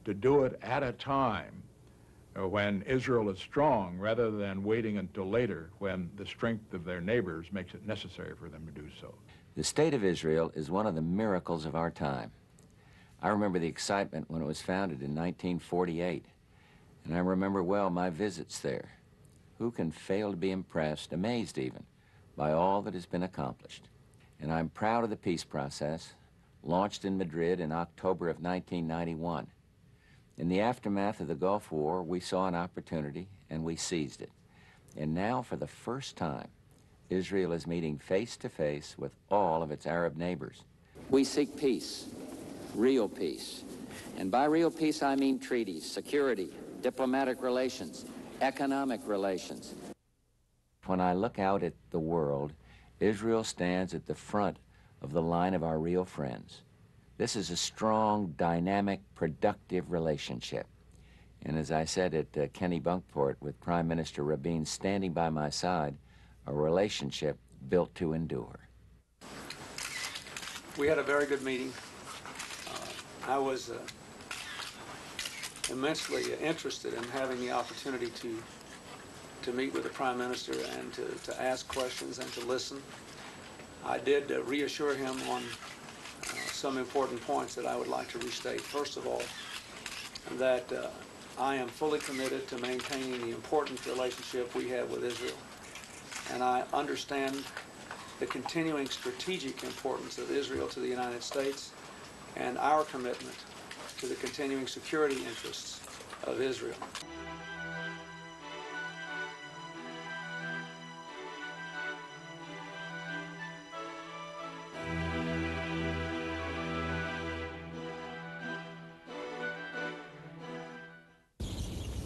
E: to do it at a time when Israel is strong rather than waiting until later when the strength of their neighbors makes it necessary for them to do so.
G: The State of Israel is one of the miracles of our time. I remember the excitement when it was founded in 1948, and I remember well my visits there. Who can fail to be impressed, amazed even, by all that has been accomplished? And I'm proud of the peace process, launched in Madrid in October of 1991. In the aftermath of the Gulf War, we saw an opportunity and we seized it. And now, for the first time, Israel is meeting face to face with all of its Arab neighbors.
W: We seek peace, real peace. And by real peace, I mean treaties, security, diplomatic relations, economic relations.
G: When I look out at the world, Israel stands at the front of the line of our real friends. This is a strong, dynamic, productive relationship. And as I said at Kennebunkport with Prime Minister Rabin standing by my side, a relationship built to endure.
X: We had a very good meeting. I was immensely interested in having the opportunity to meet with the Prime Minister and to ask questions and to listen. I did reassure him on some important points that I would like to restate. First of all, that I am fully committed to maintaining the important relationship we have with Israel. And I understand the continuing strategic importance of Israel to the United States and our commitment to the continuing security interests of Israel.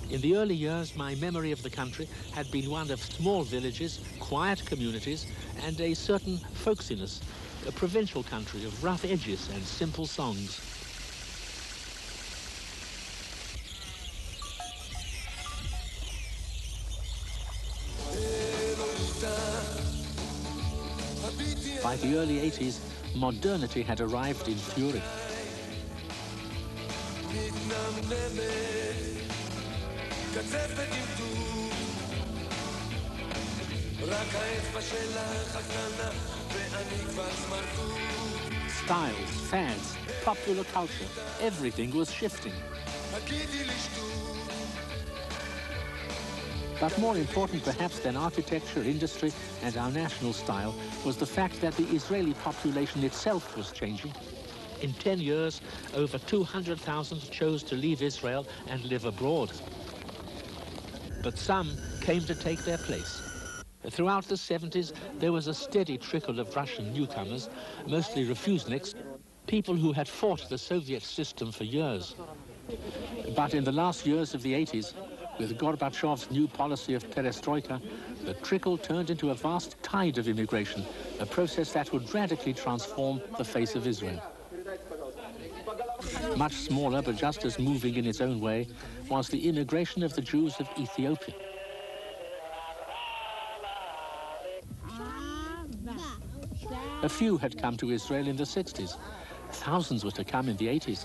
A: In the early years, my memory of the country had been one of small villages, quiet communities, and a certain folksiness, a provincial country of rough edges and simple songs. By the early 80s, modernity had arrived in fury. Styles, fads, popular culture, everything was shifting. But more important perhaps than architecture, industry, and our national style was the fact that the Israeli population itself was changing. In 10 years, over 200,000 chose to leave Israel and live abroad. But some came to take their place. Throughout the 70s, there was a steady trickle of Russian newcomers, mostly refuseniks, people who had fought the Soviet system for years. But in the last years of the 80s, With Gorbachev's new policy of perestroika, the trickle turned into a vast tide of immigration, a process that would radically transform the face of Israel. Much smaller, but just as moving in its own way, was the immigration of the Jews of Ethiopia. A few had come to Israel in the 60s. Thousands were to come in the 80s.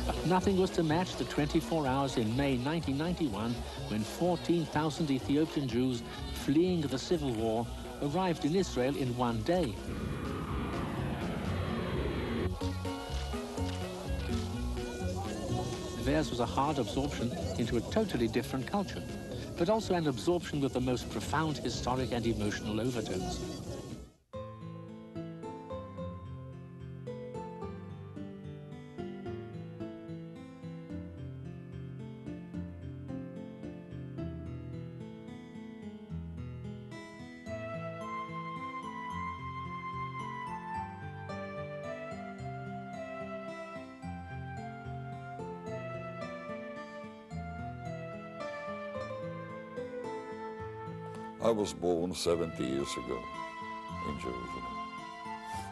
A: But nothing was to match the 24 hours in May 1991 when 14,000 Ethiopian Jews fleeing the civil war arrived in Israel in one day. Theirs was a hard absorption into a totally different culture, but also an absorption with the most profound historic and emotional overtones.
D: I was born 70 years ago in Jerusalem.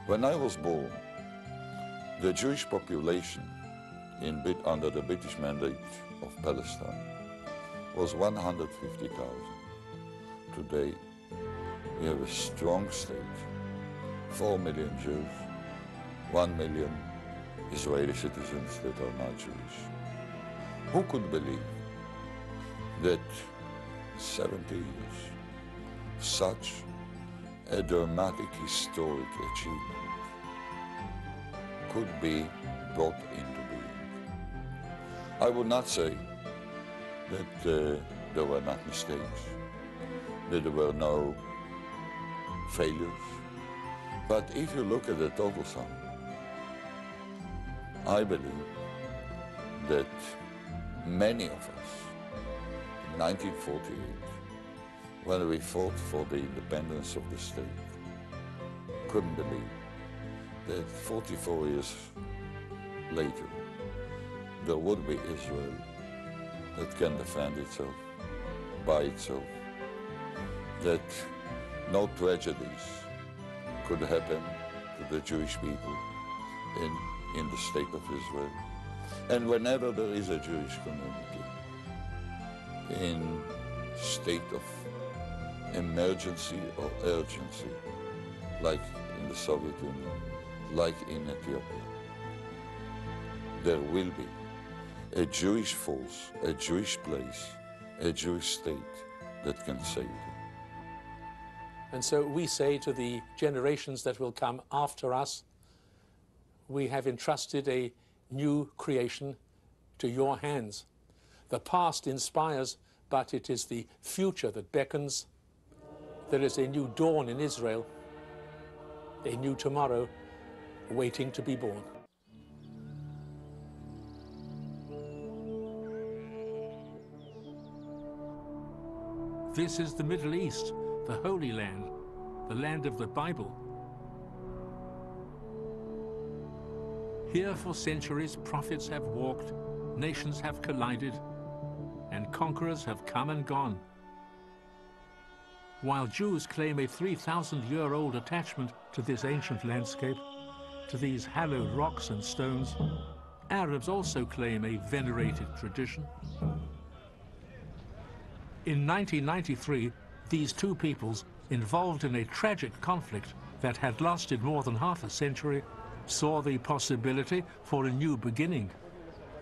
D: When I was born, the Jewish population under the British Mandate of Palestine was 150,000. Today, we have a strong state, 4 million Jews, 1 million Israeli citizens that are not Jewish. Who could believe that 70 years, such a dramatic historic achievement could be brought into being? I would not say that there were not mistakes, that there were no failures, but if you look at the total sum, I believe that many of us in 1948, when we fought for the independence of the state, couldn't believe that 44 years later, there would be Israel that can defend itself by itself, that no tragedies could happen to the Jewish people in the state of Israel. And whenever there is a Jewish community in state of emergency or urgency, like in the Soviet Union, like in Ethiopia, there will be a Jewish force, a Jewish place, a Jewish state that can save them.
A: And so we say to the generations that will come after us, we have entrusted a new creation to your hands. The past inspires, but it is the future that beckons. There is a new dawn in Israel, a new tomorrow waiting to be born. This is the Middle East, the Holy Land, the land of the Bible. Here for centuries prophets have walked, nations have collided, and conquerors have come and gone. While Jews claim a 3,000-year-old attachment to this ancient landscape, to these hallowed rocks and stones, Arabs also claim a venerated tradition. In 1993, these two peoples, involved in a tragic conflict that had lasted more than half a century, saw the possibility for a new beginning.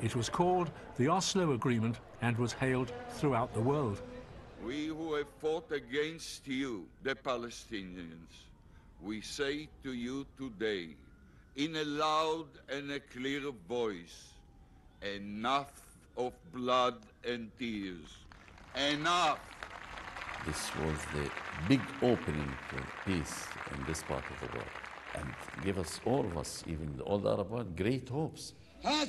A: It was called the Oslo Agreement and was hailed throughout the world.
D: We who have fought against you, the Palestinians, we say to you today, in a loud and a clear voice, enough of blood and tears. Enough!
K: This was the big opening to peace in this part of the world, and give us, all of us, even all the Arab world, great hopes.
L: I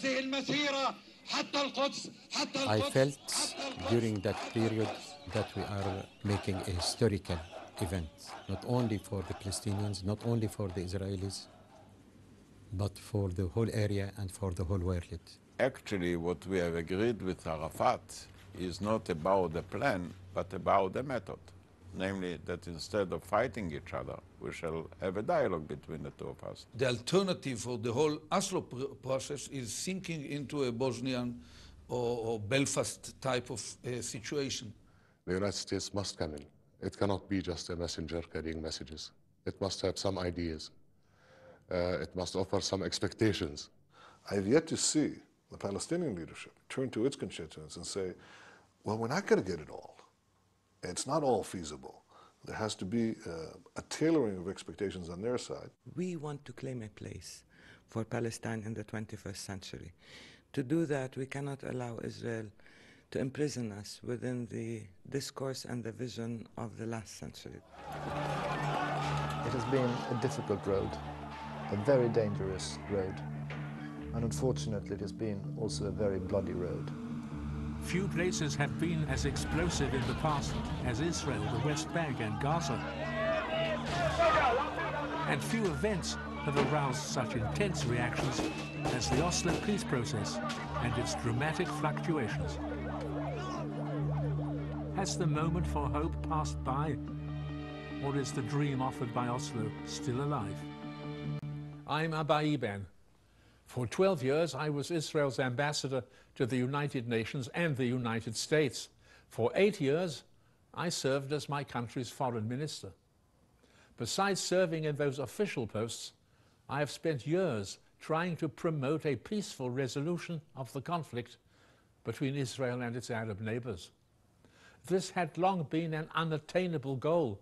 L: felt during that period that we are making a historical event, not only for the Palestinians, not only for the Israelis, but for the whole area and for the whole world.
C: Actually, what we have agreed with Arafat is not about the plan, but about the method. Namely, that instead of fighting each other, we shall have a dialogue between the two of us.
M: The alternative for the whole Oslo process is sinking into a Bosnian or Belfast type of situation.
O: The United States must come in. It cannot be just a messenger carrying messages. It must have some ideas. It must offer some expectations.
P: I've yet to see the Palestinian leadership turn to its constituents and say, well, we're not going to get it all. It's not all feasible. There has to be a tailoring of expectations on their side.
Q: We want to claim a place for Palestine in the 21st century. To do that, we cannot allow Israel to imprison us within the discourse and the vision of the last century.
Y: It has been a difficult road, a very dangerous road, and unfortunately it has been also a very bloody road.
A: Few places have been as explosive in the past as Israel, the West Bank and Gaza. And few events have aroused such intense reactions as the Oslo peace process and its dramatic fluctuations. Has the moment for hope passed by, or is the dream offered by Oslo still alive? I'm Abba Iban. For 12 years, I was Israel's ambassador to the United Nations and the United States. For 8 years, I served as my country's foreign minister. Besides serving in those official posts, I have spent years trying to promote a peaceful resolution of the conflict between Israel and its Arab neighbors. This had long been an unattainable goal,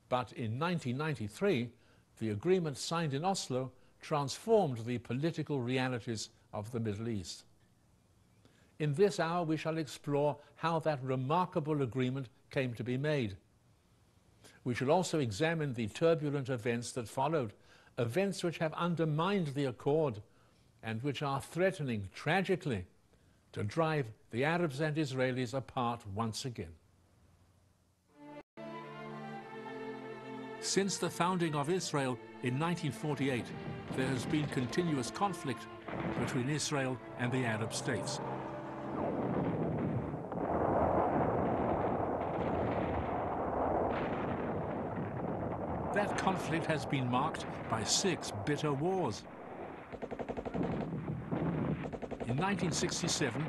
A: but in 1993, the agreement signed in Oslo transformed the political realities of the Middle East. In this hour, we shall explore how that remarkable agreement came to be made. We shall also examine the turbulent events that followed, events which have undermined the accord and which are threatening, tragically, to drive the Arabs and Israelis apart once again. Since the founding of Israel in 1948, there has been continuous conflict between Israel and the Arab states. That conflict has been marked by 6 bitter wars. In 1967,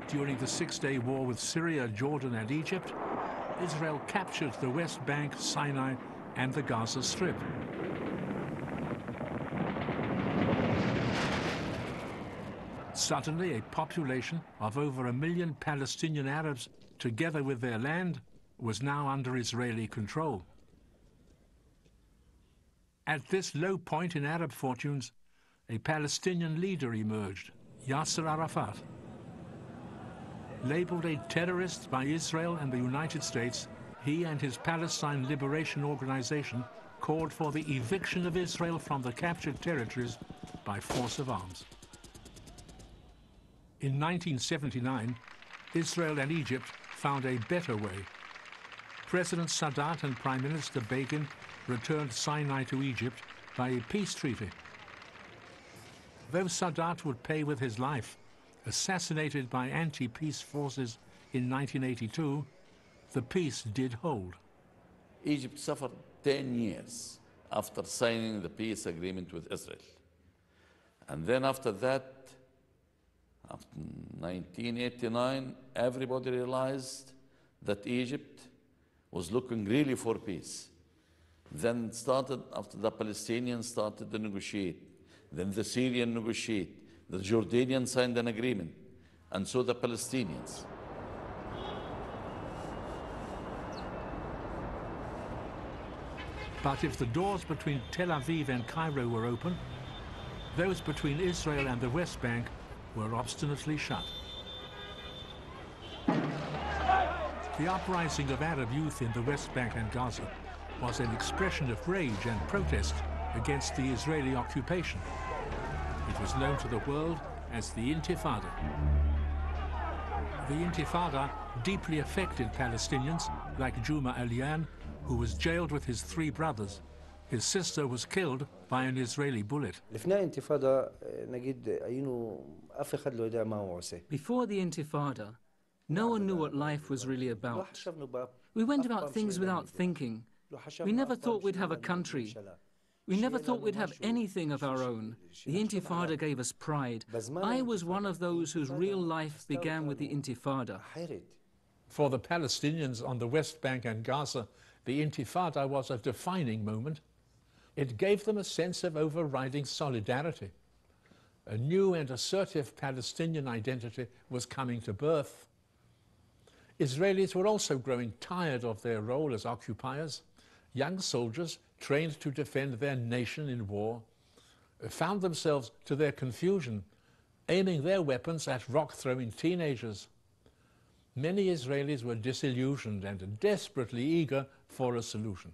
A: during the Six-Day War with Syria, Jordan and Egypt, Israel captured the West Bank, Sinai and the Gaza Strip. Suddenly, a population of over 1 million Palestinian Arabs, together with their land, was now under Israeli control. At this low point in Arab fortunes, a Palestinian leader emerged, Yasser Arafat. Labeled a terrorist by Israel and the United States, he and his Palestine Liberation Organization called for the eviction of Israel from the captured territories by force of arms. In 1979, Israel and Egypt found a better way. President Sadat and Prime Minister Begin returned Sinai to Egypt by a peace treaty. Though Sadat would pay with his life, assassinated by anti-peace forces in 1982, the peace did hold.
K: Egypt suffered 10 years after signing the peace agreement with Israel. And then after that, after 1989, everybody realized that Egypt was looking really for peace. Then started, after the Palestinians started to negotiate, then the Syrians negotiate, the Jordanians signed an agreement, and so the Palestinians.
A: But if the doors between Tel Aviv and Cairo were open, those between Israel and the West Bank were obstinately shut. The uprising of Arab youth in the West Bank and Gaza was an expression of rage and protest against the Israeli occupation. It was known to the world as the Intifada. The Intifada deeply affected Palestinians like Juma Alian, who was jailed with his 3 brothers, His sister was killed by an Israeli bullet.
J: Before the Intifada, no one knew what life was really about. We went about things without thinking. We never thought we'd have a country. We never thought we'd have anything of our own. The Intifada gave us pride. I was one of those whose real life began with the Intifada.
A: For the Palestinians on the West Bank and Gaza, the Intifada was a defining moment. It gave them a sense of overriding solidarity. A new and assertive Palestinian identity was coming to birth. Israelis were also growing tired of their role as occupiers. Young soldiers, trained to defend their nation in war, found themselves, to their confusion, aiming their weapons at rock-throwing teenagers. Many Israelis were disillusioned and desperately eager for a solution.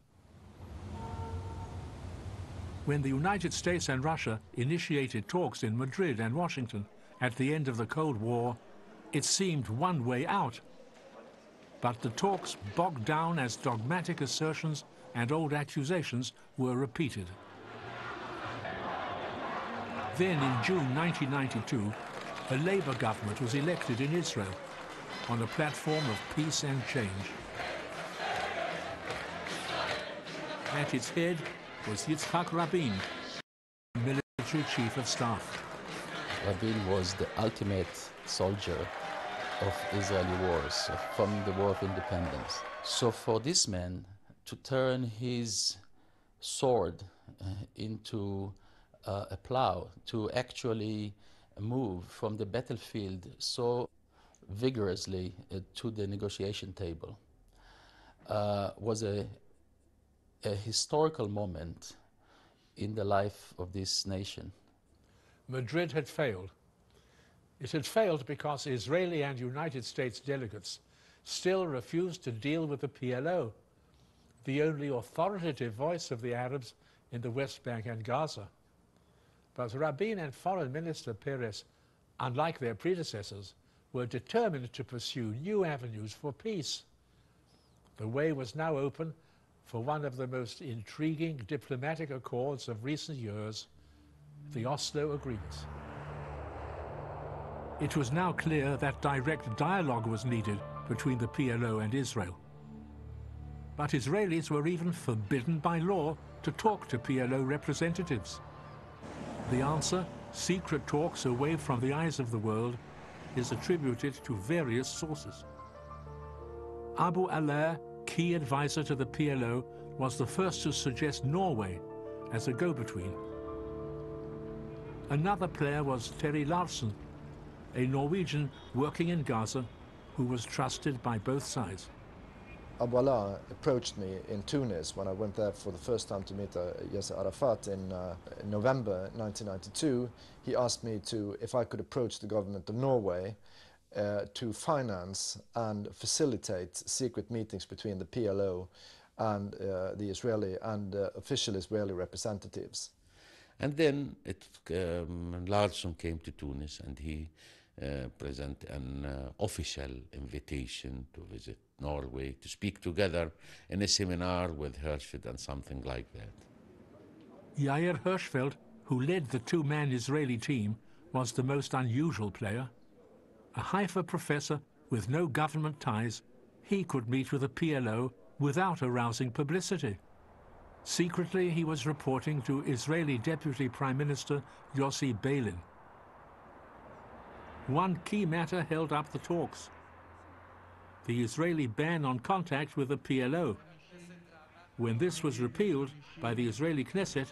A: When the United States and Russia initiated talks in Madrid and Washington at the end of the Cold War, it seemed one way out. But the talks bogged down as dogmatic assertions and old accusations were repeated. Then in June 1992, a Labour government was elected in Israel on a platform of peace and change. At its head was Yitzhak Rabin, military chief of staff.
N: Rabin was the ultimate soldier of Israeli wars, from the War of Independence. So for this man to turn his sword into a plow, to actually move from the battlefield so vigorously to the negotiation table, was a historical moment in the life of this nation.
A: Madrid had failed. It had failed because Israeli and United States delegates still refused to deal with the PLO, the only authoritative voice of the Arabs in the West Bank and Gaza. But Rabin and Foreign Minister Peres, unlike their predecessors, were determined to pursue new avenues for peace. The way was now open for one of the most intriguing diplomatic accords of recent years, the Oslo Agreements. It was now clear that direct dialogue was needed between the PLO and Israel. But Israelis were even forbidden by law to talk to PLO representatives. The answer, secret talks away from the eyes of the world, is attributed to various sources. Abu Alair, key advisor to the PLO, was the first to suggest Norway as a go-between. Another player was Terry Larsen, a Norwegian working in Gaza who was trusted by both sides.
Y: Abu Alair approached me in Tunis when I went there for the first time to meet Yasser Arafat in November 1992. He asked me if I could approach the government of Norway to finance and facilitate secret meetings between the PLO and the Israeli and official Israeli representatives.
R: And then Larsson came to Tunis and he presented an official invitation to visit Norway, to speak together in a seminar with Hirschfeld and something like that.
A: Yair Hirschfeld, who led the two-man Israeli team, was the most unusual player. A Haifa professor with no government ties, he could meet with the PLO without arousing publicity. Secretly, he was reporting to Israeli Deputy Prime Minister Yossi Beilin. One key matter held up the talks: the Israeli ban on contact with the PLO. When this was repealed by the Israeli Knesset,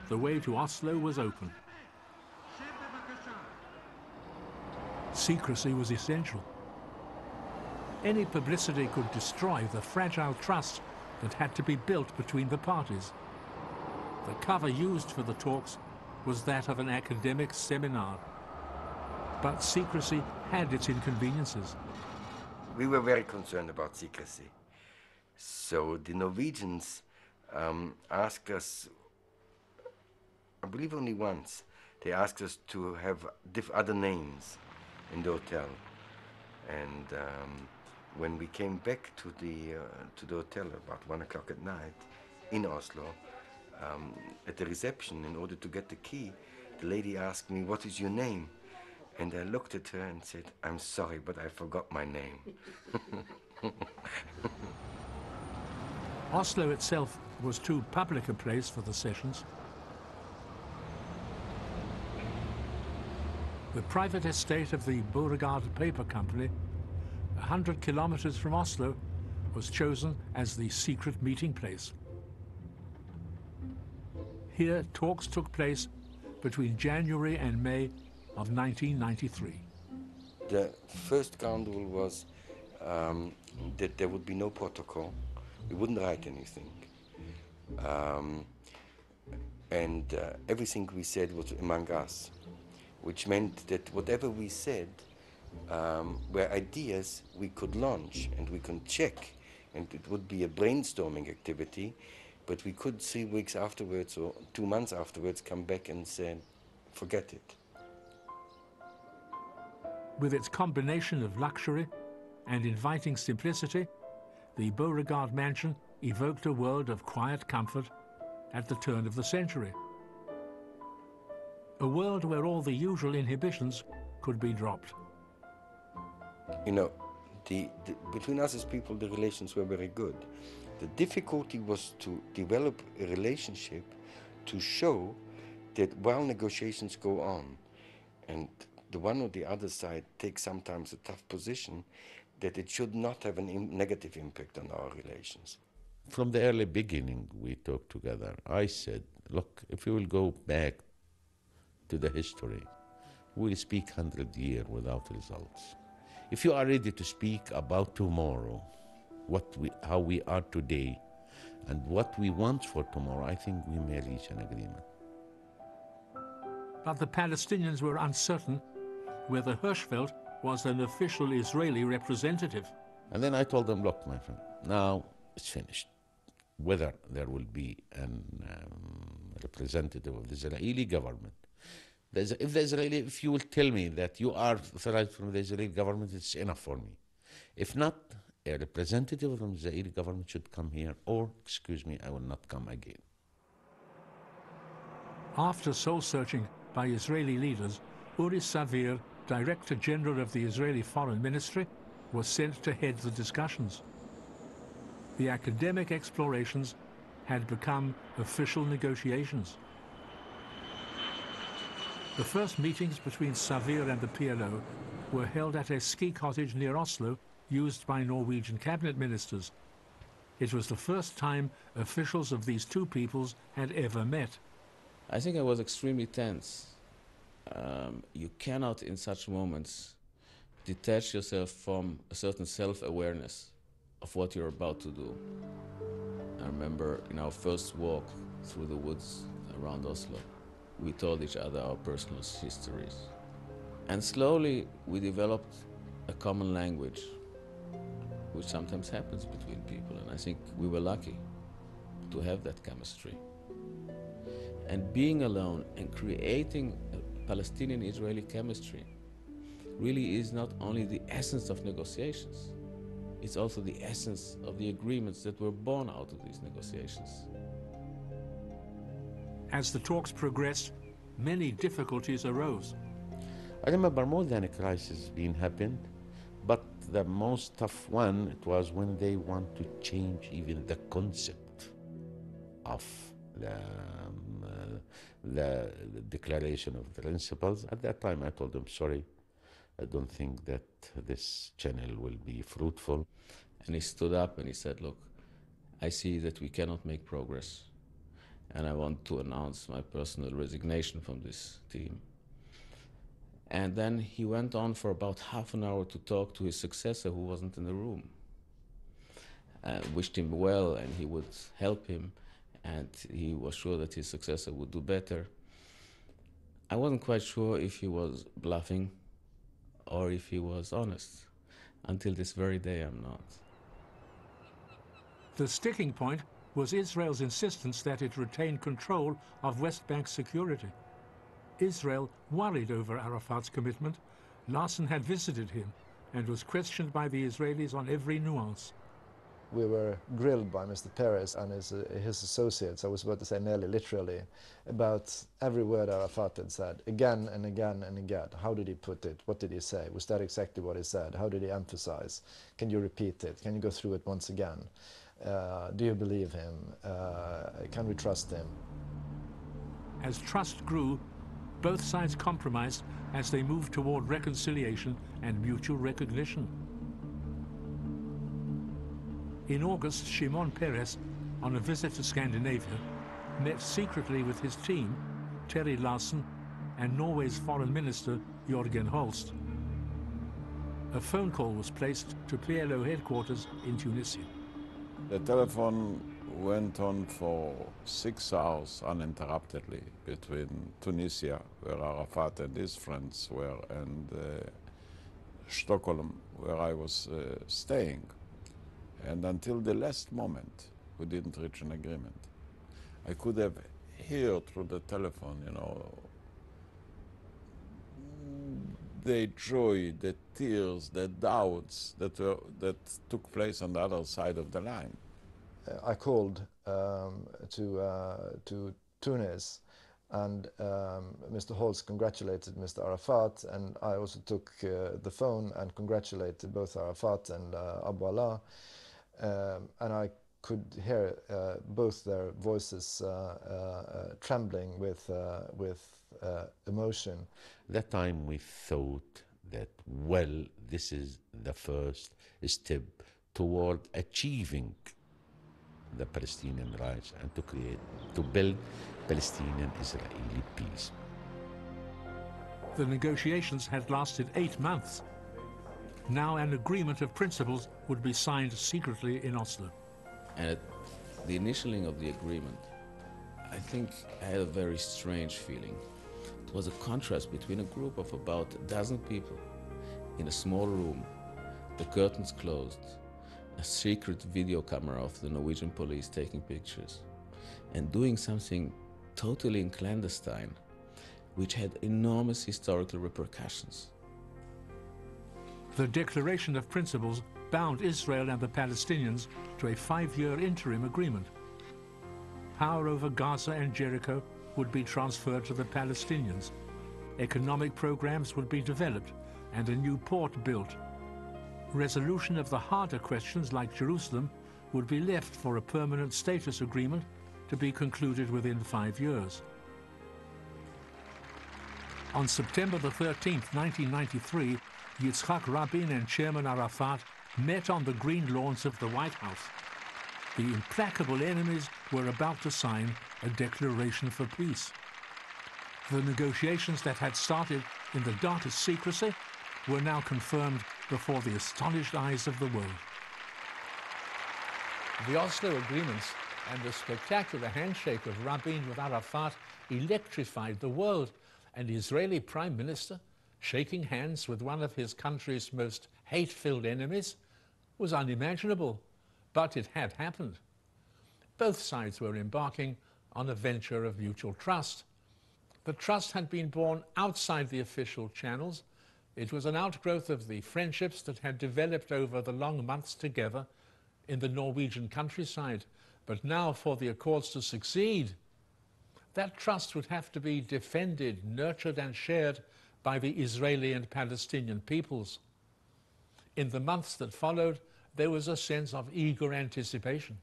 A: the way to Oslo was open. Secrecy was essential. Any publicity could destroy the fragile trust that had to be built between the parties. The cover used for the talks was that of an academic seminar. But secrecy had its inconveniences.
S: We were very concerned about secrecy. So the Norwegians asked us, I believe only once, they asked us to have other names in the hotel. And when we came back to the hotel about 1 o'clock at night in Oslo, at the reception, in order to get the key, the lady asked me, "What is your name?" And I looked at her and said, "I'm sorry, but I forgot my name."
A: Oslo itself was too public a place for the sessions. The private estate of the Beauregard Paper Company, 100 kilometers from Oslo, was chosen as the secret meeting place. Here, talks took place between January and May of 1993.
S: The first ground-rule was that there would be no protocol. We wouldn't write anything. And everything we said was among us, which meant that whatever we said were ideas we could launch and we could check, and it would be a brainstorming activity, but we could 3 weeks afterwards or 2 months afterwards come back and say, forget it.
A: With its combination of luxury and inviting simplicity, the Beauregard mansion evoked a world of quiet comfort at the turn of the century. A world where all the usual inhibitions could be dropped.
S: You know, between us as people, the relations were very good. The difficulty was to develop a relationship to show that while negotiations go on, and the one or the other side takes sometimes a tough position, that it should not have a negative impact on our relations.
R: From the early beginning, we talked together. I said, look, if we will go back to the history, we'll speak 100 years without results. If you are ready to speak about tomorrow, how we are today, and what we want for tomorrow, I think we may reach an agreement.
A: But the Palestinians were uncertain whether Hirschfeld was an official Israeli representative.
R: And then I told them, look, my friend, now it's finished. Whether there will be a representative of the Israeli government, if you will tell me that you are authorized from the Israeli government, it's enough for me. If not, a representative from the Israeli government should come here, or, excuse me, I will not come again.
A: After soul-searching by Israeli leaders, Uri Savir, Director General of the Israeli Foreign Ministry, was sent to head the discussions. The academic explorations had become official negotiations. The first meetings between Savir and the PLO were held at a ski cottage near Oslo, used by Norwegian cabinet ministers. It was the first time officials of these two peoples had ever met.
B: I think I was extremely tense. You cannot, in such moments, detach yourself from a certain self-awareness of what you're about to do. I remember in our first walk through the woods around Oslo, we told each other our personal histories. And slowly we developed a common language, which sometimes happens between people, and I think we were lucky to have that chemistry. And being alone and creating a Palestinian-Israeli chemistry really is not only the essence of negotiations, it's also the essence of the agreements that were born out of these negotiations.
A: As the talks progressed, many difficulties arose.
R: I remember more than a crisis being happened, but the most tough one, it was when they want to change even the concept of the declaration of principles. At that time I told them, sorry, I don't think that this channel will be fruitful.
B: And he stood up and he said, look, I see that we cannot make progress, and I want to announce my personal resignation from this team. And then he went on for about half an hour to talk to his successor, who wasn't in the room. Wished him well, and he would help him, and he was sure that his successor would do better. I wasn't quite sure if he was bluffing or if he was honest. Until this very day, I'm not.
A: The sticking point was Israel's insistence that it retain control of West Bank security. Israel worried over Arafat's commitment. Larson had visited him and was questioned by the Israelis on every nuance.
Y: we were grilled by Mr. Peres and his associates, I was about to say nearly literally, about every word Arafat had said, again and again and again. How did he put it? What did he say? Was that exactly what he said? How did he emphasize? Can you repeat it? Can you go through it once again? Do you believe him? Can we trust him?
A: As trust grew, both sides compromised as they moved toward reconciliation and mutual recognition. In August, Shimon Peres, on a visit to Scandinavia, met secretly with his team, Terry Larsen, and Norway's Foreign Minister, Jørgen Holst. A phone call was placed to PLO headquarters in Tunisia.
C: The telephone went on for 6 hours uninterruptedly between Tunisia, where Arafat and his friends were, and Stockholm, where I was staying. And until the last moment, we didn't reach an agreement. I could have heard through the telephone, you know, the joy, the tears, the doubts that took place on the other side of the line.
Y: I called to Tunis, and Mr. Holst congratulated Mr. Arafat, and I also took the phone and congratulated both Arafat and Abu Ala, and I could hear both their voices trembling with emotion.
R: That time we thought that, well, this is the first step toward achieving the Palestinian rights and to build Palestinian-Israeli peace.
A: The negotiations had lasted 8 months. Now an agreement of principles would be signed secretly in Oslo.
B: And at the initialing of the agreement, I think I had a very strange feeling. It was a contrast between a group of about a dozen people in a small room, the curtains closed, a secret video camera of the Norwegian police taking pictures, and doing something totally in clandestine, which had enormous historical repercussions.
A: The Declaration of Principles bound Israel and the Palestinians to a 5-year interim agreement. Power over Gaza and Jericho would be transferred to the Palestinians. Economic programs would be developed and a new port built. Resolution of the harder questions like Jerusalem would be left for a permanent status agreement to be concluded within 5 years. On September the 13th, 1993, Yitzhak Rabin and Chairman Arafat met on the green lawns of the White House. The implacable enemies were about to sign a declaration for peace. The negotiations that had started in the darkest secrecy were now confirmed before the astonished eyes of the world. The Oslo agreements and the spectacular handshake of Rabin with Arafat electrified the world. An Israeli Prime Minister shaking hands with one of his country's most hate-filled enemies was unimaginable, but it had happened. Both sides were embarking on a venture of mutual trust. The trust had been born outside the official channels. It was an outgrowth of the friendships that had developed over the long months together in the Norwegian countryside. But now, for the accords to succeed, that trust would have to be defended, nurtured and shared by the Israeli and Palestinian peoples. In the months that followed, there was a sense of eager anticipation.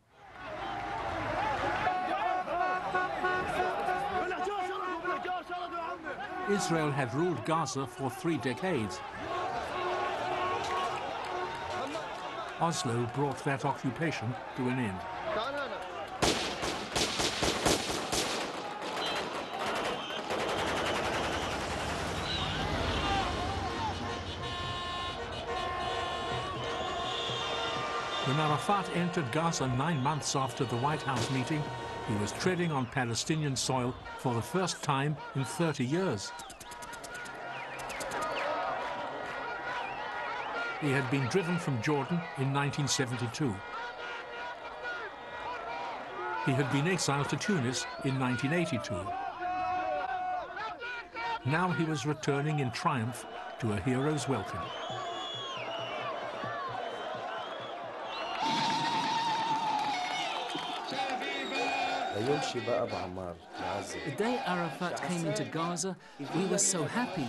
A: Israel had ruled Gaza for 3 decades. Oslo brought that occupation to an end. When Arafat entered Gaza 9 months after the White House meeting, he was treading on Palestinian soil for the first time in 30 years. He had been driven from Jordan in 1972. He had been exiled to Tunis in 1982. Now he was returning in triumph to a hero's welcome.
J: The day Arafat came into Gaza, we were so happy.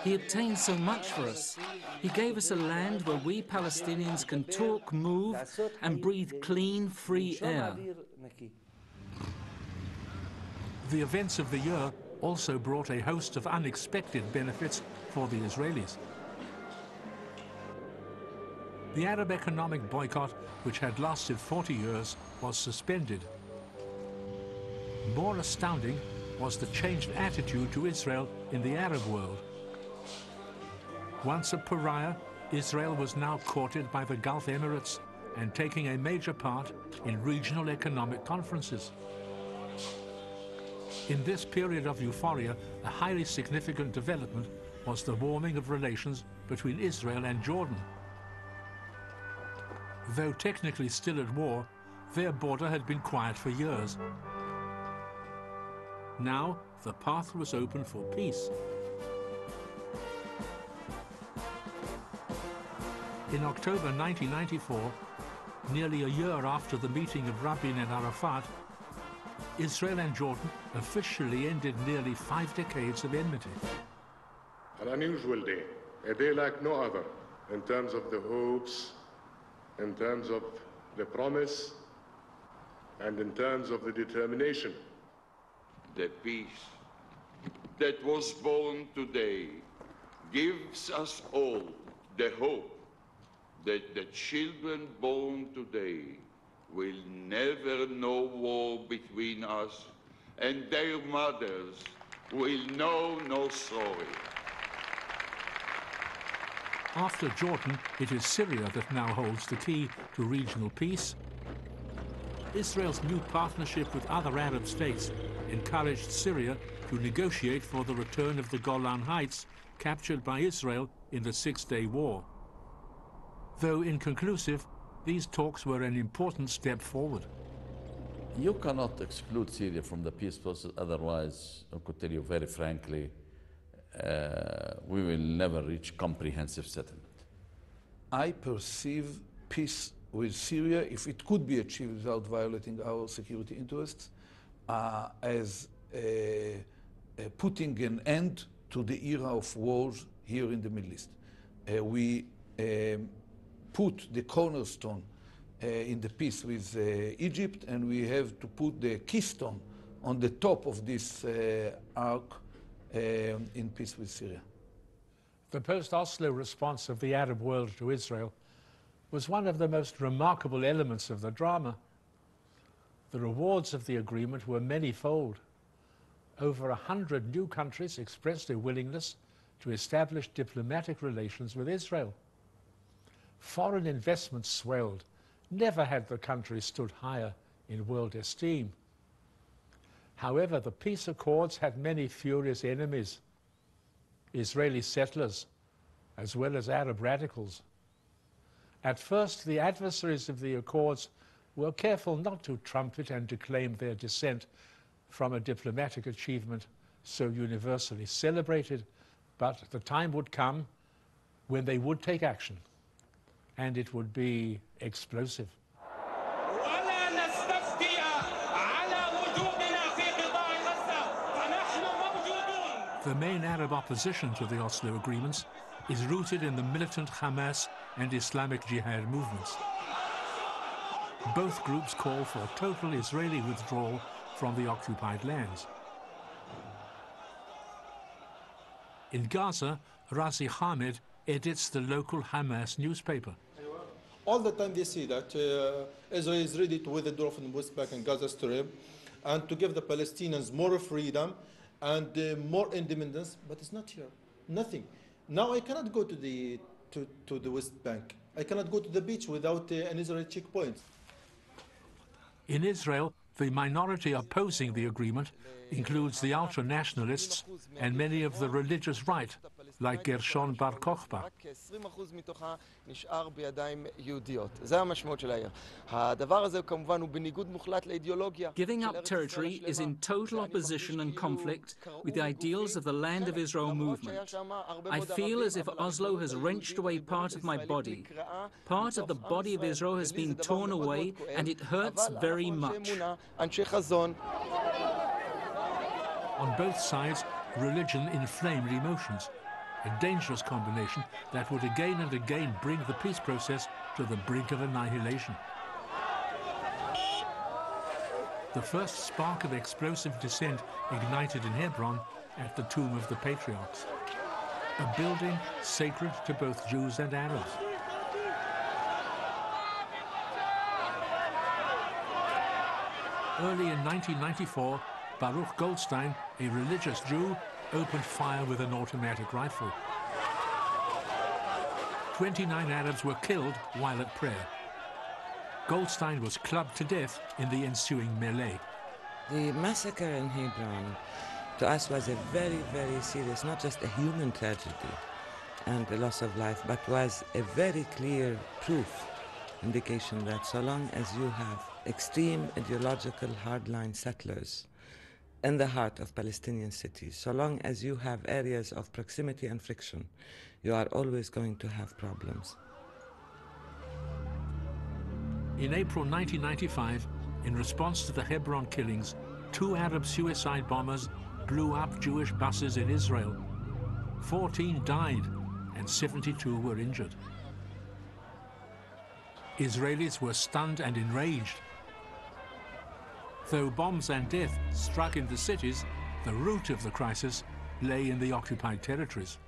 J: He obtained so much for us. He gave us a land where we Palestinians can talk, move, and breathe clean, free air.
A: The events of the year also brought a host of unexpected benefits for the Israelis. The Arab economic boycott, which had lasted 40 years, was suspended. More astounding was the changed attitude to Israel in the Arab world. Once a pariah, Israel was now courted by the Gulf Emirates and taking a major part in regional economic conferences. In this period of euphoria, a highly significant development was the warming of relations between Israel and Jordan. Though technically still at war, their border had been quiet for years. Now, the path was open for peace. In October 1994, nearly a year after the meeting of Rabin and Arafat, Israel and Jordan officially ended nearly 5 decades of enmity.
O: An unusual day, a day like no other, in terms of the hopes, in terms of the promise, and in terms of the determination.
D: The peace that was born today gives us all the hope that the children born today will never know war between us, and their mothers will know no sorrow.
A: After Jordan, it is Syria that now holds the key to regional peace. Israel's new partnership with other Arab states encouraged Syria to negotiate for the return of the Golan Heights captured by Israel in the Six-Day War. Though inconclusive, these talks were an important step forward.
K: You cannot exclude Syria from the peace process, otherwise, I could tell you very frankly, we will never reach comprehensive settlement.
M: I perceive peace with Syria, if it could be achieved without violating our security interests, as putting an end to the era of wars here in the Middle East. We put the cornerstone in the peace with Egypt, and we have to put the keystone on the top of this arc in peace with Syria.
A: The post-Oslo response of the Arab world to Israel was one of the most remarkable elements of the drama. The rewards of the agreement were many-fold. Over 100 new countries expressed a willingness to establish diplomatic relations with Israel. Foreign investment swelled. Never had the country stood higher in world esteem. However, the peace accords had many furious enemies. Israeli settlers, as well as Arab radicals. At first, the adversaries of the accords were careful not to trumpet and declaim their dissent from a diplomatic achievement so universally celebrated, but the time would come when they would take action, and it would be explosive. The main Arab opposition to the Oslo agreements is rooted in the militant Hamas and Islamic Jihad movements. Both groups call for total Israeli withdrawal from the occupied lands. In Gaza, Razi Hamed edits the local Hamas newspaper.
F: All the time they say that Israel is ready to withdraw from the West Bank and Gaza Strip and to give the Palestinians more freedom and more independence, but it's not here. Nothing. Now I cannot go to the West Bank. I cannot go to the beach without an Israeli checkpoint.
A: In Israel, the minority opposing the agreement includes the ultra-nationalists and many of the religious right, like Gershon Bar Kochba.
J: Giving up territory is in total opposition and conflict with the ideals of the Land of Israel movement. I feel as if Oslo has wrenched away part of my body. Part of the body of Israel has been torn away, and it hurts very much.
A: On both sides, religion inflamed emotions, a dangerous combination that would again and again bring the peace process to the brink of annihilation. The first spark of explosive dissent ignited in Hebron at the Tomb of the Patriarchs, a building sacred to both Jews and Arabs. Early in 1994, Baruch Goldstein, a religious Jew, opened fire with an automatic rifle. 29 Arabs were killed while at prayer. Goldstein was clubbed to death in the ensuing melee.
Q: The massacre in Hebron, to us, was a very, very serious, not just a human tragedy and a loss of life, but was a very clear proof, indication that so long as you have extreme ideological hardline settlers in the heart of Palestinian cities, so long as you have areas of proximity and friction, you are always going to have problems.
A: In April 1995, in response to the Hebron killings, 2 Arab suicide bombers blew up Jewish buses in Israel. 14 died and 72 were injured. Israelis were stunned and enraged. Though bombs and death struck in the cities, the root of the crisis lay in the occupied territories.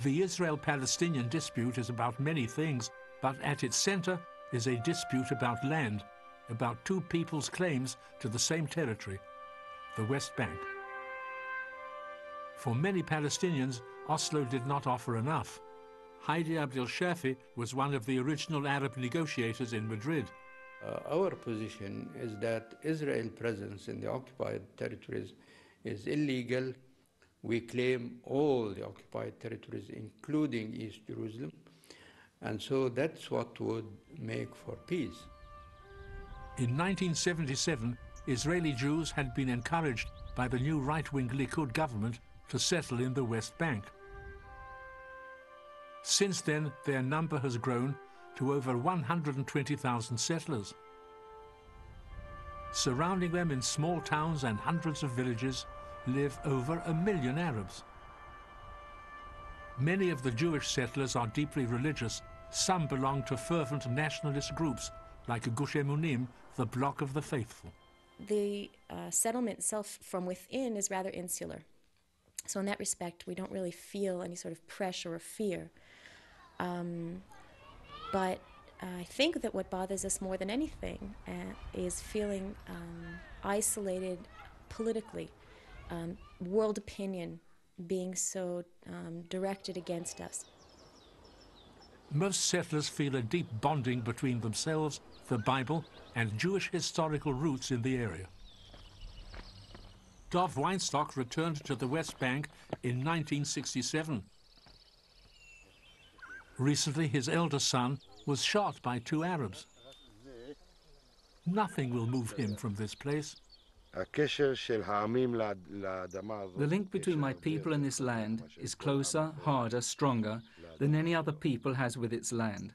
A: The Israel-Palestinian dispute is about many things, but at its center is a dispute about land, about 2 peoples' claims to the same territory, the West Bank. For many Palestinians, Oslo did not offer enough. Heidi Abdel Shafi was one of the original Arab negotiators in Madrid.
H: Our position is that Israel's presence in the occupied territories is illegal. We claim all the occupied territories, including East Jerusalem, and so that's what would make for peace.
A: In 1977, Israeli Jews had been encouraged by the new right-wing Likud government to settle in the West Bank. Since then, their number has grown to over 120,000 settlers. Surrounding them in small towns and hundreds of villages live over 1 million Arabs. Many of the Jewish settlers are deeply religious. Some belong to fervent nationalist groups like Gush Emunim, the Bloc of the Faithful.
I: The settlement itself from within is rather insular. So in that respect, we don't really feel any sort of pressure or fear. But I think that what bothers us more than anything is feeling isolated politically, world opinion being so directed against us.
A: Most settlers feel a deep bonding between themselves, the Bible, and Jewish historical roots in the area. Dov Weinstock returned to the West Bank in 1967. Recently, his elder son was shot by 2 Arabs. Nothing will move him from this place.
J: The link between my people and this land is closer, harder, stronger than any other people has with its land.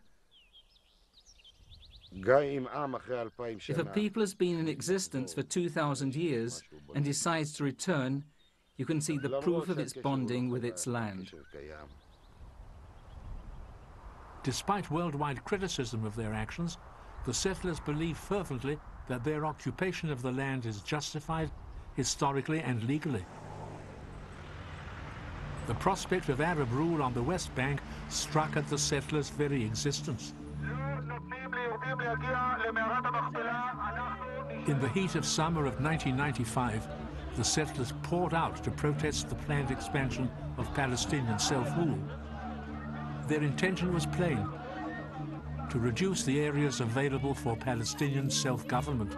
J: If a people has been in existence for 2,000 years and decides to return, you can see the proof of its bonding with its land.
A: Despite worldwide criticism of their actions, the settlers believe fervently that their occupation of the land is justified historically and legally. The prospect of Arab rule on the West Bank struck at the settlers' very existence. In the heat of summer of 1995, the settlers poured out to protest the planned expansion of Palestinian self-rule. Their intention was plain: to reduce the areas available for Palestinian self-government.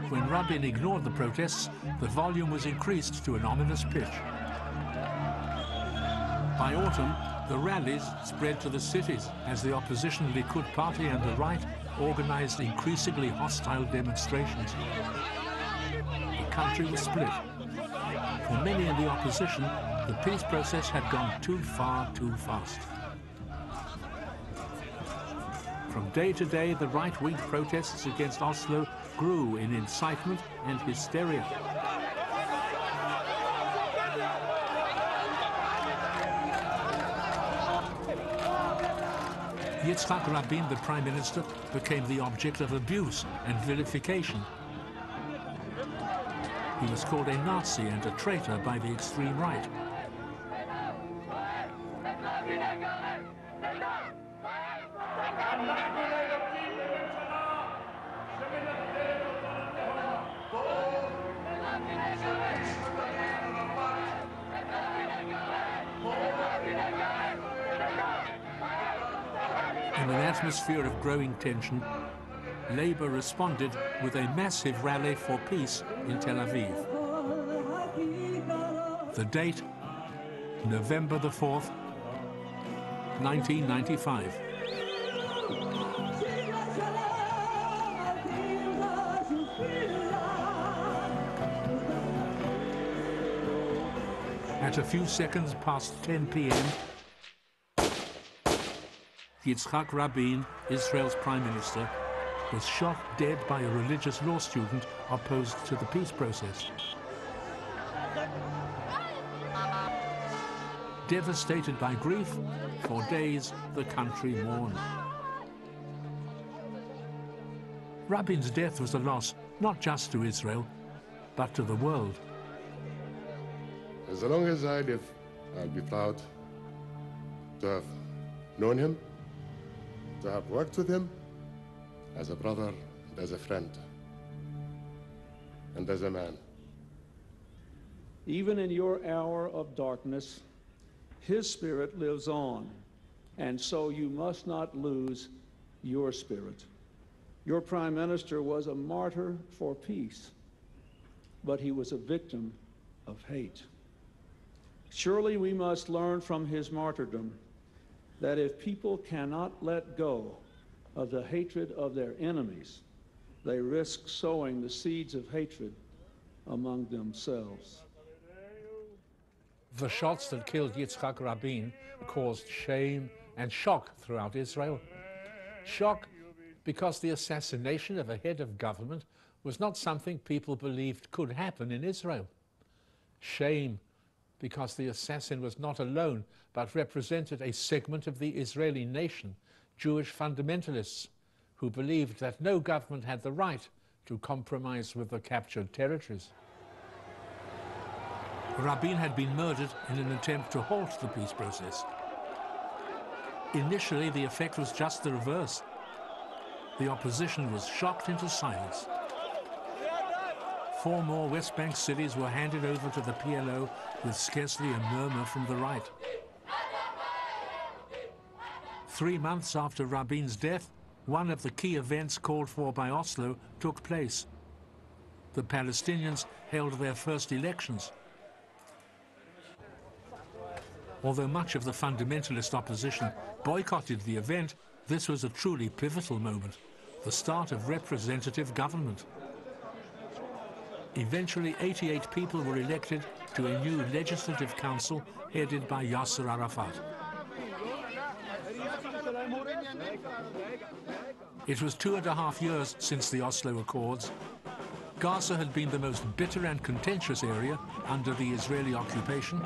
A: when Rabin ignored the protests, the volume was increased to an ominous pitch. By autumn, the rallies spread to the cities as the opposition Likud party and the right organized increasingly hostile demonstrations. The country was split. For many in the opposition, the peace process had gone too far, too fast. From day to day, the right-wing protests against Oslo grew in incitement and hysteria. Yitzhak Rabin, the prime minister, became the object of abuse and vilification. He was called a Nazi and a traitor by the extreme right. In an atmosphere of growing tension, Labour responded with a massive rally for peace in Tel Aviv. The date, November the 4th, 1995. At a few seconds past 10 p.m., Yitzhak Rabin, Israel's prime minister, was shot dead by a religious law student opposed to the peace process. Devastated by grief, for days the country mourned. Rabin's death was a loss not just to Israel, but to the world.
O: As long as I live, I'll be proud to have known him, to have worked with him as a brother, and as a friend, and as a man.
X: Even in your hour of darkness, his spirit lives on, and so you must not lose your spirit. Your prime minister was a martyr for peace, but he was a victim of hate. Surely we must learn from his martyrdom that if people cannot let go of the hatred of their enemies, they risk sowing the seeds of hatred among themselves.
A: The shots that killed Yitzhak Rabin caused shame and shock throughout Israel. Shock because the assassination of a head of government was not something people believed could happen in Israel. Shame because the assassin was not alone, but represented a segment of the Israeli nation, Jewish fundamentalists, who believed that no government had the right to compromise with the captured territories. Rabin had been murdered in an attempt to halt the peace process. Initially, the effect was just the reverse. The opposition was shocked into silence. 4 more West Bank cities were handed over to the PLO with scarcely a murmur from the right. 3 months after Rabin's death, one of the key events called for by Oslo took place. The Palestinians held their first elections. Although much of the fundamentalist opposition boycotted the event, this was a truly pivotal moment, the start of representative government. Eventually, 88 people were elected to a new legislative council headed by Yasser Arafat. It was 2.5 years since the Oslo Accords. Gaza had been the most bitter and contentious area under the Israeli occupation.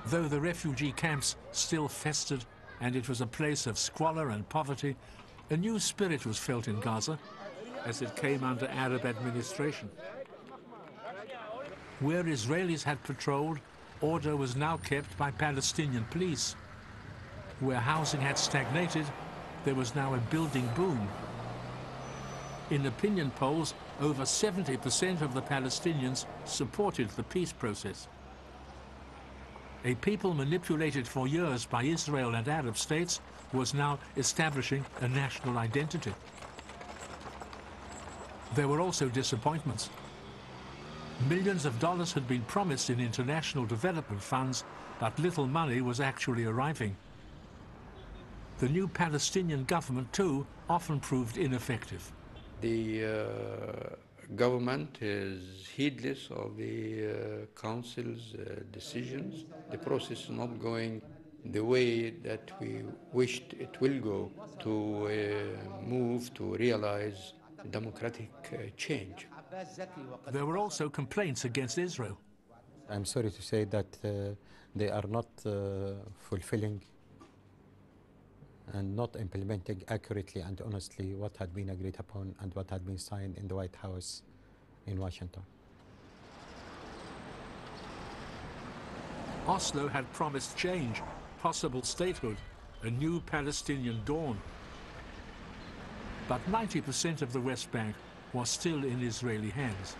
A: Though the refugee camps still festered and it was a place of squalor and poverty, a new spirit was felt in Gaza as it came under Arab administration. Where Israelis had patrolled, order was now kept by Palestinian police. Where housing had stagnated, there was now a building boom. In opinion polls, over 70% of the Palestinians supported the peace process. A people manipulated for years by Israel and Arab states was now establishing a national identity. There were also disappointments. Millions of dollars had been promised in international development funds, but little money was actually arriving. The new Palestinian government, too, often proved ineffective.
H: The government is heedless of the council's decisions. The process is not going the way that we wished it will go to move to realize democratic change.
A: There were also complaints against Israel.
L: I'm sorry to say that they are not fulfilling and not implementing accurately and honestly what had been agreed upon and what had been signed in the White House in Washington.
A: Oslo had promised change, possible statehood, a new Palestinian dawn. But 90% of the West Bank was still in Israeli hands.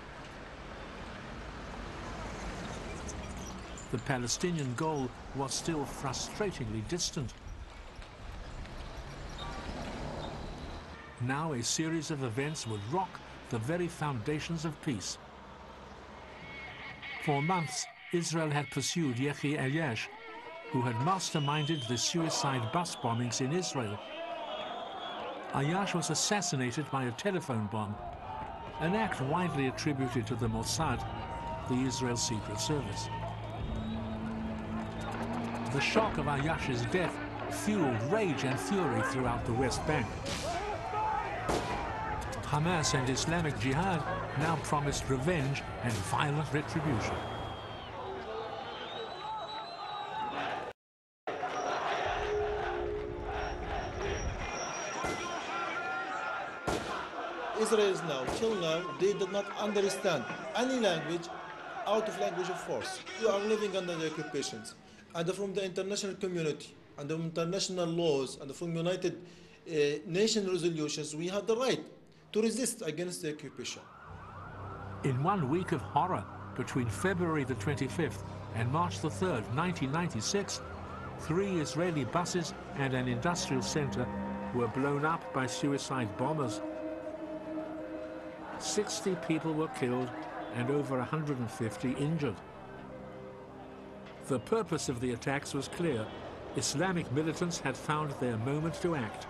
A: The Palestinian goal was still frustratingly distant. Now a series of events would rock the very foundations of peace. For months, Israel had pursued Yehi Ayash, who had masterminded the suicide bus bombings in Israel. Ayash was assassinated by a telephone bomb, an act widely attributed to the Mossad, the Israel Secret Service. The shock of Ayash's death fueled rage and fury throughout the West Bank. Hamas and Islamic Jihad now promised revenge and violent retribution.
F: Israelis now, till now, they did not understand any language out of language of force. We are living under the occupations. And from the international community, and the international laws, and from United Nations resolutions, we have the right to resist against the occupation.
A: In 1 week of horror, between February the 25th and March the 3rd, 1996, 3 Israeli buses and an industrial center were blown up by suicide bombers. 60 people were killed and over 150 injured. The purpose of the attacks was clear. Islamic militants had found their moment to act,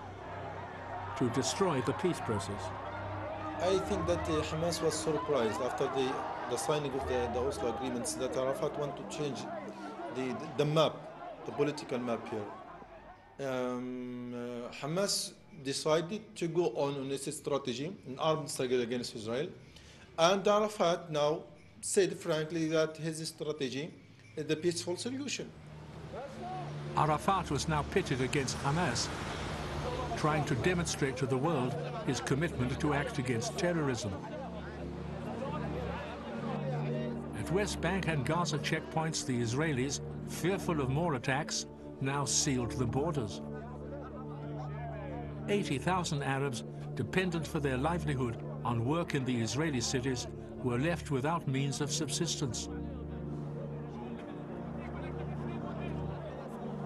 A: to destroy the peace process.
F: I think that Hamas was surprised after the signing of the Oslo agreements that Arafat want to change the map, the political map here. Hamas decided to go on its strategy, an armed struggle against Israel, and Arafat now said frankly that his strategy is the peaceful solution.
A: Arafat was now pitted against Hamas, trying to demonstrate to the world his commitment to act against terrorism. At West Bank and Gaza checkpoints, the Israelis, fearful of more attacks, now sealed the borders. 80,000 Arabs, dependent for their livelihood on work in the Israeli cities, were left without means of subsistence.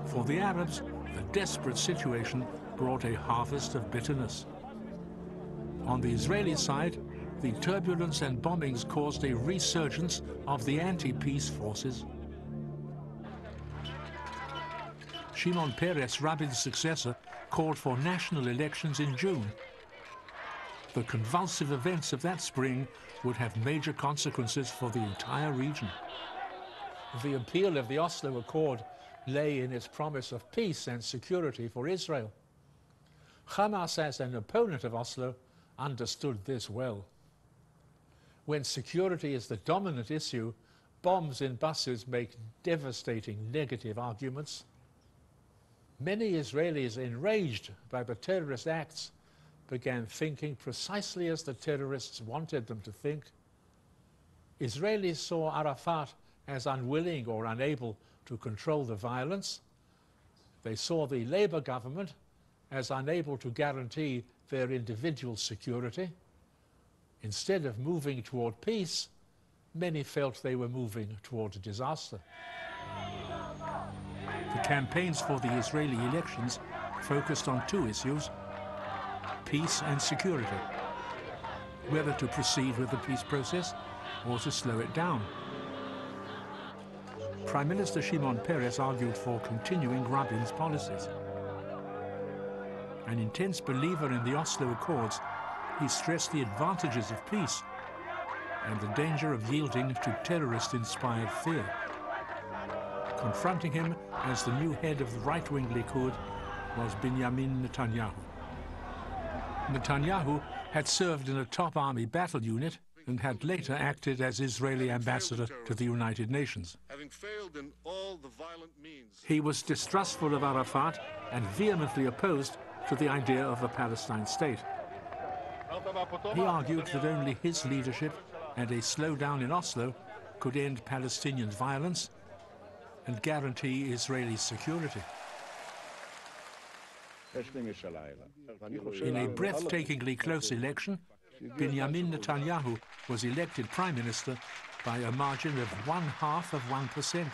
A: For the Arabs, the desperate situation brought a harvest of bitterness. On the Israeli side, the turbulence and bombings caused a resurgence of the anti-peace forces. Shimon Peres, Rabin's successor, called for national elections in June. The convulsive events of that spring would have major consequences for the entire region. The appeal of the Oslo Accord lay in its promise of peace and security for Israel. Hamas, as an opponent of Oslo, understood this well. When security is the dominant issue, bombs in buses make devastating negative arguments. Many Israelis, enraged by the terrorist acts, began thinking precisely as the terrorists wanted them to think. Israelis saw Arafat as unwilling or unable to control the violence. They saw the Labour government as unable to guarantee their individual security. Instead of moving toward peace, many felt they were moving toward disaster. The campaigns for the Israeli elections focused on 2 issues: peace and security. whether to proceed with the peace process or to slow it down. Prime Minister Shimon Peres argued for continuing Rabin's policies. An intense believer in the Oslo Accords, he stressed the advantages of peace and the danger of yielding to terrorist-inspired fear. Confronting him as the new head of the right-wing Likud was Benjamin Netanyahu. Netanyahu had served in a top army battle unit and had later acted as Israeli ambassador to the United Nations. He was distrustful of Arafat and vehemently opposed to the idea of a Palestine state. He argued that only his leadership and a slowdown in Oslo could end Palestinian violence and guarantee Israeli security. In a breathtakingly close election, Benjamin Netanyahu was elected prime minister by a margin of 0.5%.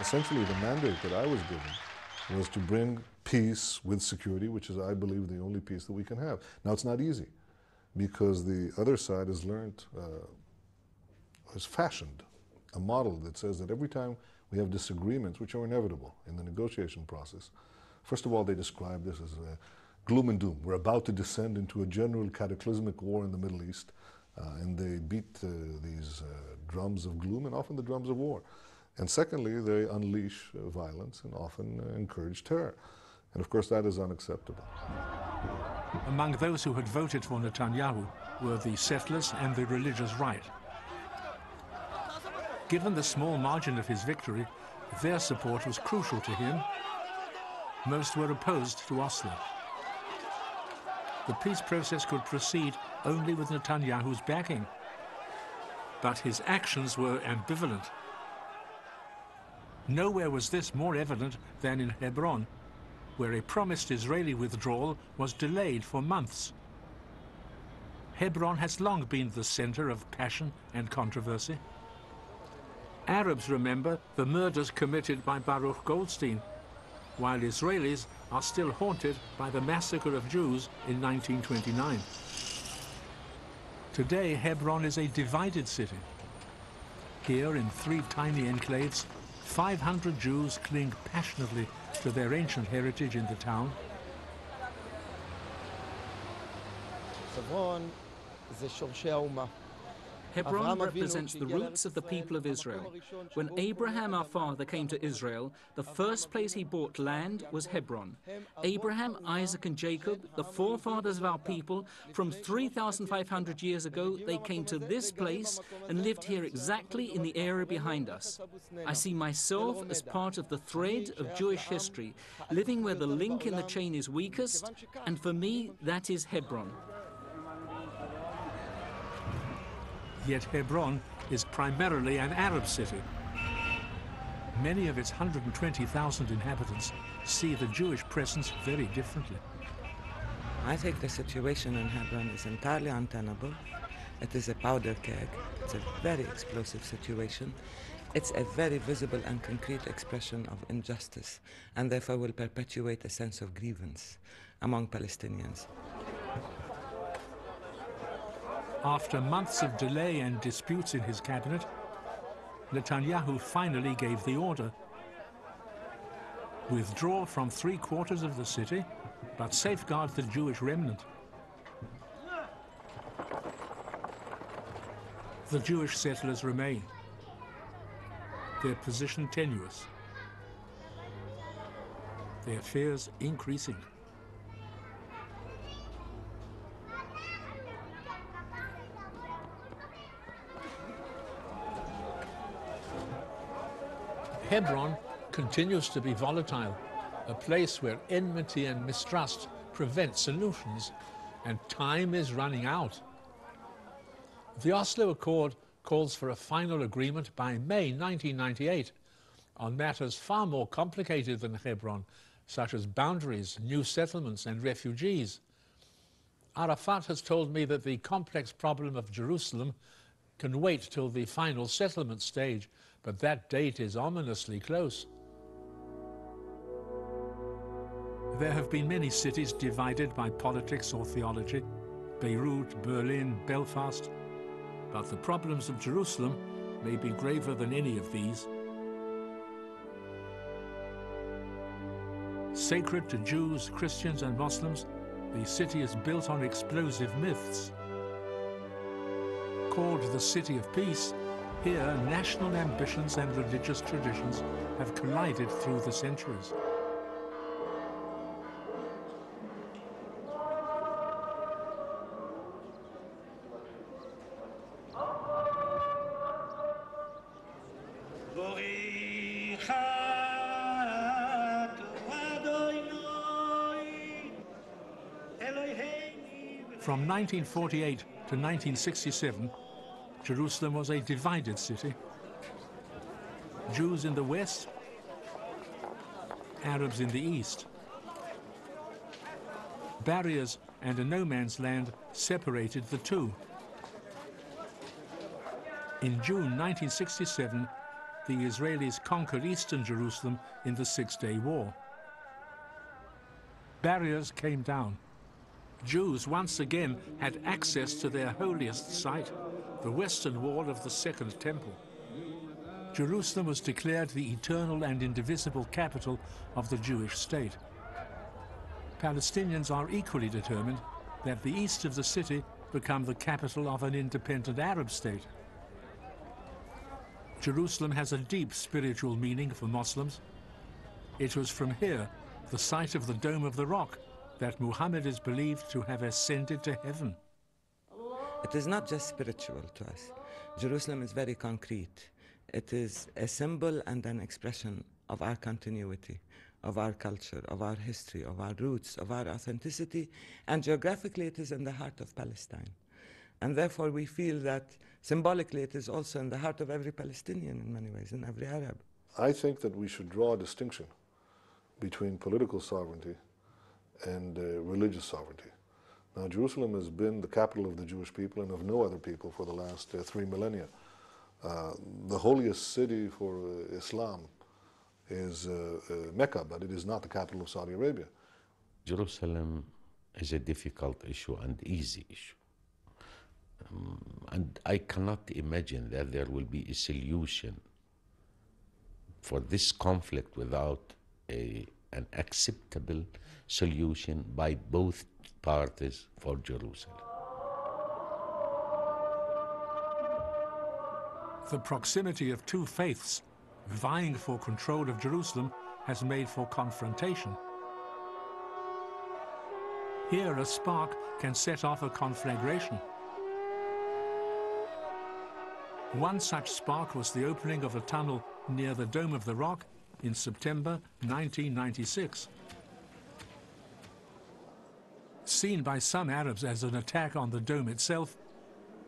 P: Essentially, the mandate that I was given was to bring peace with security, which is, I believe, the only peace that we can have. Now, it's not easy, because the other side has learned, has fashioned a model that says that every time we have disagreements, which are inevitable in the negotiation process, first of all, they describe this as gloom and doom. We're about to descend into a general cataclysmic war in the Middle East, and they beat these drums of gloom and often the drums of war. And secondly, they unleash violence and often encourage terror. And of course, that is unacceptable.
A: Among those who had voted for Netanyahu were the settlers and the religious right. Given the small margin of his victory, their support was crucial to him. Most were opposed to Oslo. The peace process could proceed only with Netanyahu's backing. But his actions were ambivalent. Nowhere was this more evident than in Hebron, where a promised Israeli withdrawal was delayed for months. Hebron has long been the center of passion and controversy. Arabs remember the murders committed by Baruch Goldstein, while Israelis are still haunted by the massacre of Jews in 1929. Today, Hebron is a divided city. Here, in 3 tiny enclaves, 500 Jews cling passionately to their ancient heritage in the town.
J: Hebron represents the roots of the people of Israel. When Abraham, our father, came to Israel, the first place he bought land was Hebron. Abraham, Isaac, and Jacob, the forefathers of our people, from 3,500 years ago, they came to this place and lived here exactly in the area behind us. I see myself as part of the thread of Jewish history, living where the link in the chain is weakest, and for me, that is Hebron.
A: Yet Hebron is primarily an Arab city. Many of its 120,000 inhabitants see the Jewish presence very differently.
Q: I think the situation in Hebron is entirely untenable. It is a powder keg. It's a very explosive situation. It's a very visible and concrete expression of injustice, and therefore will perpetuate a sense of grievance among Palestinians.
A: After months of delay and disputes in his cabinet, Netanyahu finally gave the order: withdraw from 3/4 of the city, but safeguard the Jewish remnant. The Jewish settlers remain, their position tenuous, their fears increasing. Hebron continues to be volatile, a place where enmity and mistrust prevent solutions, and time is running out. The Oslo Accord calls for a final agreement by May 1998 on matters far more complicated than Hebron, such as boundaries, new settlements, and refugees. Arafat has told me that the complex problem of Jerusalem can wait till the final settlement stage, but that date is ominously close. There have been many cities divided by politics or theology: Beirut, Berlin, Belfast. But the problems of Jerusalem may be graver than any of these. Sacred to Jews, Christians and Muslims, the city is built on explosive myths. Called the City of Peace, here national ambitions and religious traditions have collided through the centuries. From 1948 to 1967, Jerusalem was a divided city. Jews in the west, Arabs in the east. Barriers and a no-man's land separated the two. In June 1967, the Israelis conquered eastern Jerusalem in the Six-Day War. Barriers came down. Jews once again had access to their holiest site, the western wall of the Second Temple. Jerusalem was declared the eternal and indivisible capital of the Jewish state. Palestinians are equally determined that the east of the city become the capital of an independent Arab state. Jerusalem has a deep spiritual meaning for Muslims. It was from here, the site of the Dome of the Rock, that Muhammad is believed to have ascended to heaven.
Q: It is not just spiritual to us. Jerusalem is very concrete. It is a symbol and an expression of our continuity, of our culture, of our history, of our roots, of our authenticity, and geographically it is in the heart of Palestine. And therefore we feel that symbolically it is also in the heart of every Palestinian in many ways, in every Arab.
P: I think that we should draw a distinction between political sovereignty and religious sovereignty. Now, Jerusalem has been the capital of the Jewish people and of no other people for the last 3 millennia. The holiest city for Islam is Mecca, but it is not the capital of Saudi Arabia.
R: Jerusalem is a difficult issue and easy issue. And I cannot imagine that there will be a solution for this conflict without an acceptable solution by both parties for Jerusalem.
A: The proximity of two faiths vying for control of Jerusalem has made for confrontation. Here a spark can set off a conflagration. One such spark was the opening of a tunnel near the Dome of the Rock in September 1996. Seen by some Arabs as an attack on the dome itself,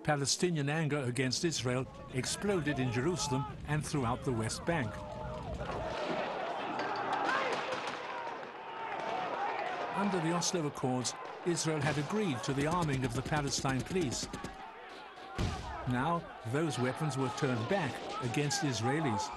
A: Palestinian anger against Israel exploded in Jerusalem and throughout the West Bank. Under the Oslo Accords, Israel had agreed to the arming of the Palestine police. Now, those weapons were turned back against Israelis.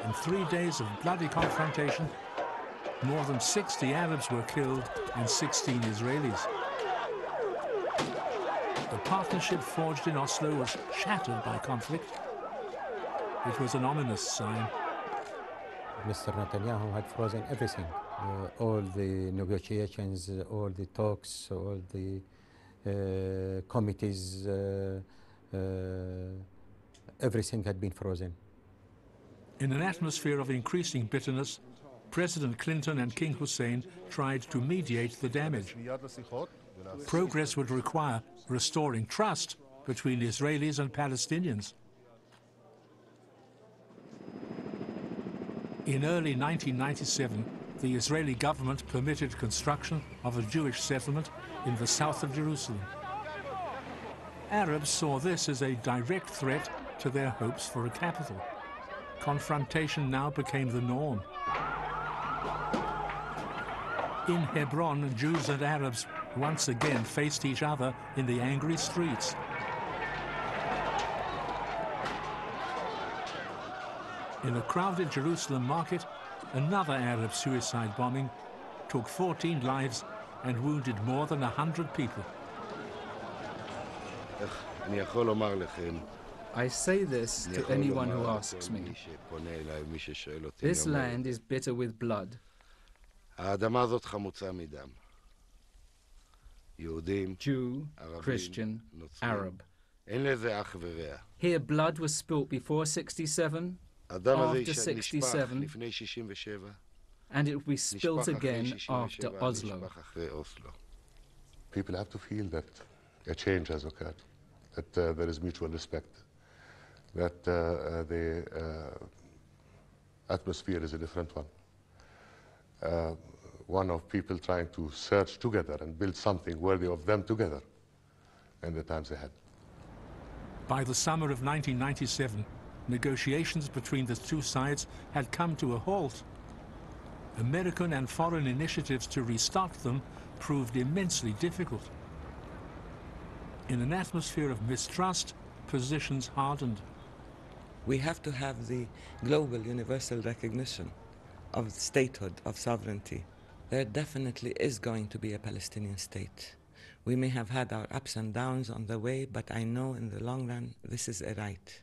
A: In 3 days of bloody confrontation, more than 60 Arabs were killed and 16 Israelis. The partnership forged in Oslo was shattered by conflict. It was an ominous sign.
L: Mr. Netanyahu had frozen everything. All the negotiations, all the talks, all the committees, everything had been frozen.
A: In an atmosphere of increasing bitterness, President Clinton and King Hussein tried to mediate the damage. Progress would require restoring trust between Israelis and Palestinians. In early 1997, the Israeli government permitted construction of a Jewish settlement in the south of Jerusalem. Arabs saw this as a direct threat to their hopes for a capital. Confrontation now became the norm. In Hebron, Jews and Arabs once again faced each other in the angry streets. In a crowded Jerusalem market, another Arab suicide bombing took 14 lives and wounded more than 100 people.
J: I say this to anyone who asks me. This land is bitter with blood. Jew, Christian, Arab. Here blood was spilt before 67, after 67, and it will be spilt again after Oslo.
E: People have to feel that a change has occurred, that there is mutual respect, that the atmosphere is a different one of people trying to search together and build something worthy of them together in the times ahead.
A: By the summer of 1997, negotiations between the two sides had come to a halt. American and foreign initiatives to restart them proved immensely difficult. In an atmosphere of mistrust, positions hardened.
Q: We have to have the global universal recognition of statehood, of sovereignty. There definitely is going to be a Palestinian state. We may have had our ups and downs on the way, but I know in the long run this is a right.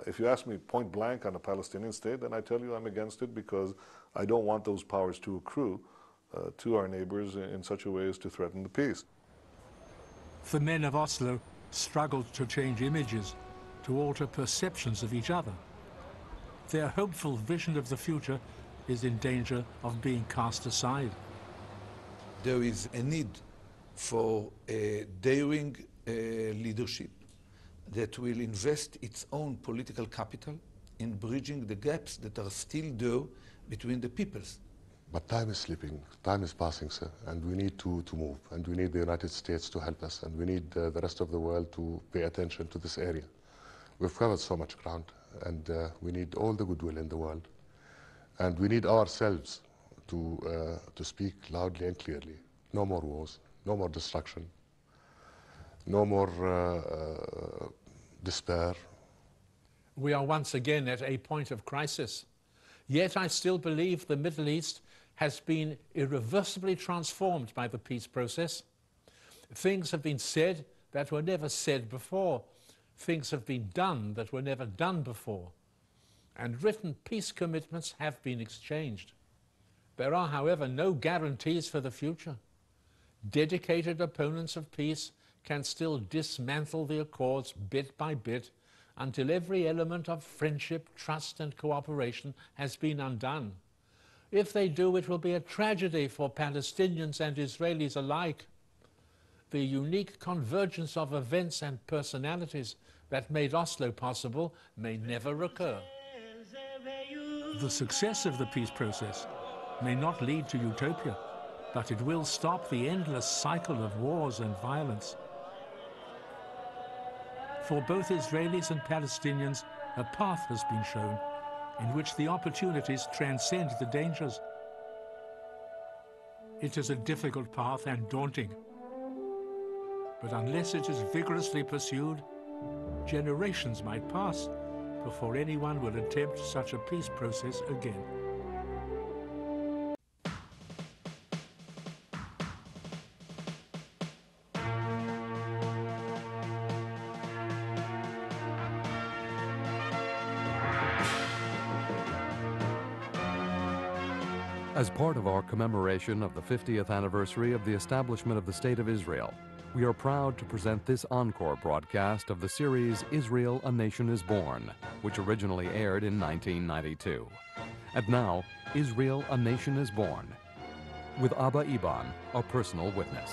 P: If you ask me point blank on a Palestinian state, then I tell you I'm against it because I don't want those powers to accrue to our neighbors in such a way as to threaten the peace.
A: The men of Oslo struggled to change images, to alter perceptions of each other. Their hopeful vision of the future is in danger of being cast aside.
M: There is a need for a daring leadership that will invest its own political capital in bridging the gaps that are still there between the peoples.
E: But time is slipping, time is passing, sir, and we need to move, and we need the United States to help us, and we need the rest of the world to pay attention to this area. We've covered so much ground, and we need all the goodwill in the world, and we need ourselves to speak loudly and clearly. No more wars, no more destruction, no more despair.
A: We are once again at a point of crisis. Yet I still believe the Middle East has been irreversibly transformed by the peace process. Things have been said that were never said before. Things have been done that were never done before. And written peace commitments have been exchanged. There are, however, no guarantees for the future. Dedicated opponents of peace can still dismantle the accords bit by bit until every element of friendship, trust and cooperation has been undone. If they do, it will be a tragedy for Palestinians and Israelis alike. The unique convergence of events and personalities that made Oslo possible may never recur. The success of the peace process may not lead to utopia, but it will stop the endless cycle of wars and violence. For both Israelis and Palestinians, a path has been shown in which the opportunities transcend the dangers. It is a difficult path and daunting, but unless it is vigorously pursued, generations might pass before anyone will attempt such a peace process again.
T: As part of our commemoration of the 50th anniversary of the establishment of the State of Israel, we are proud to present this encore broadcast of the series Israel, A Nation is Born, which originally aired in 1992. And now, Israel, A Nation is Born, with Abba Iban, a personal witness.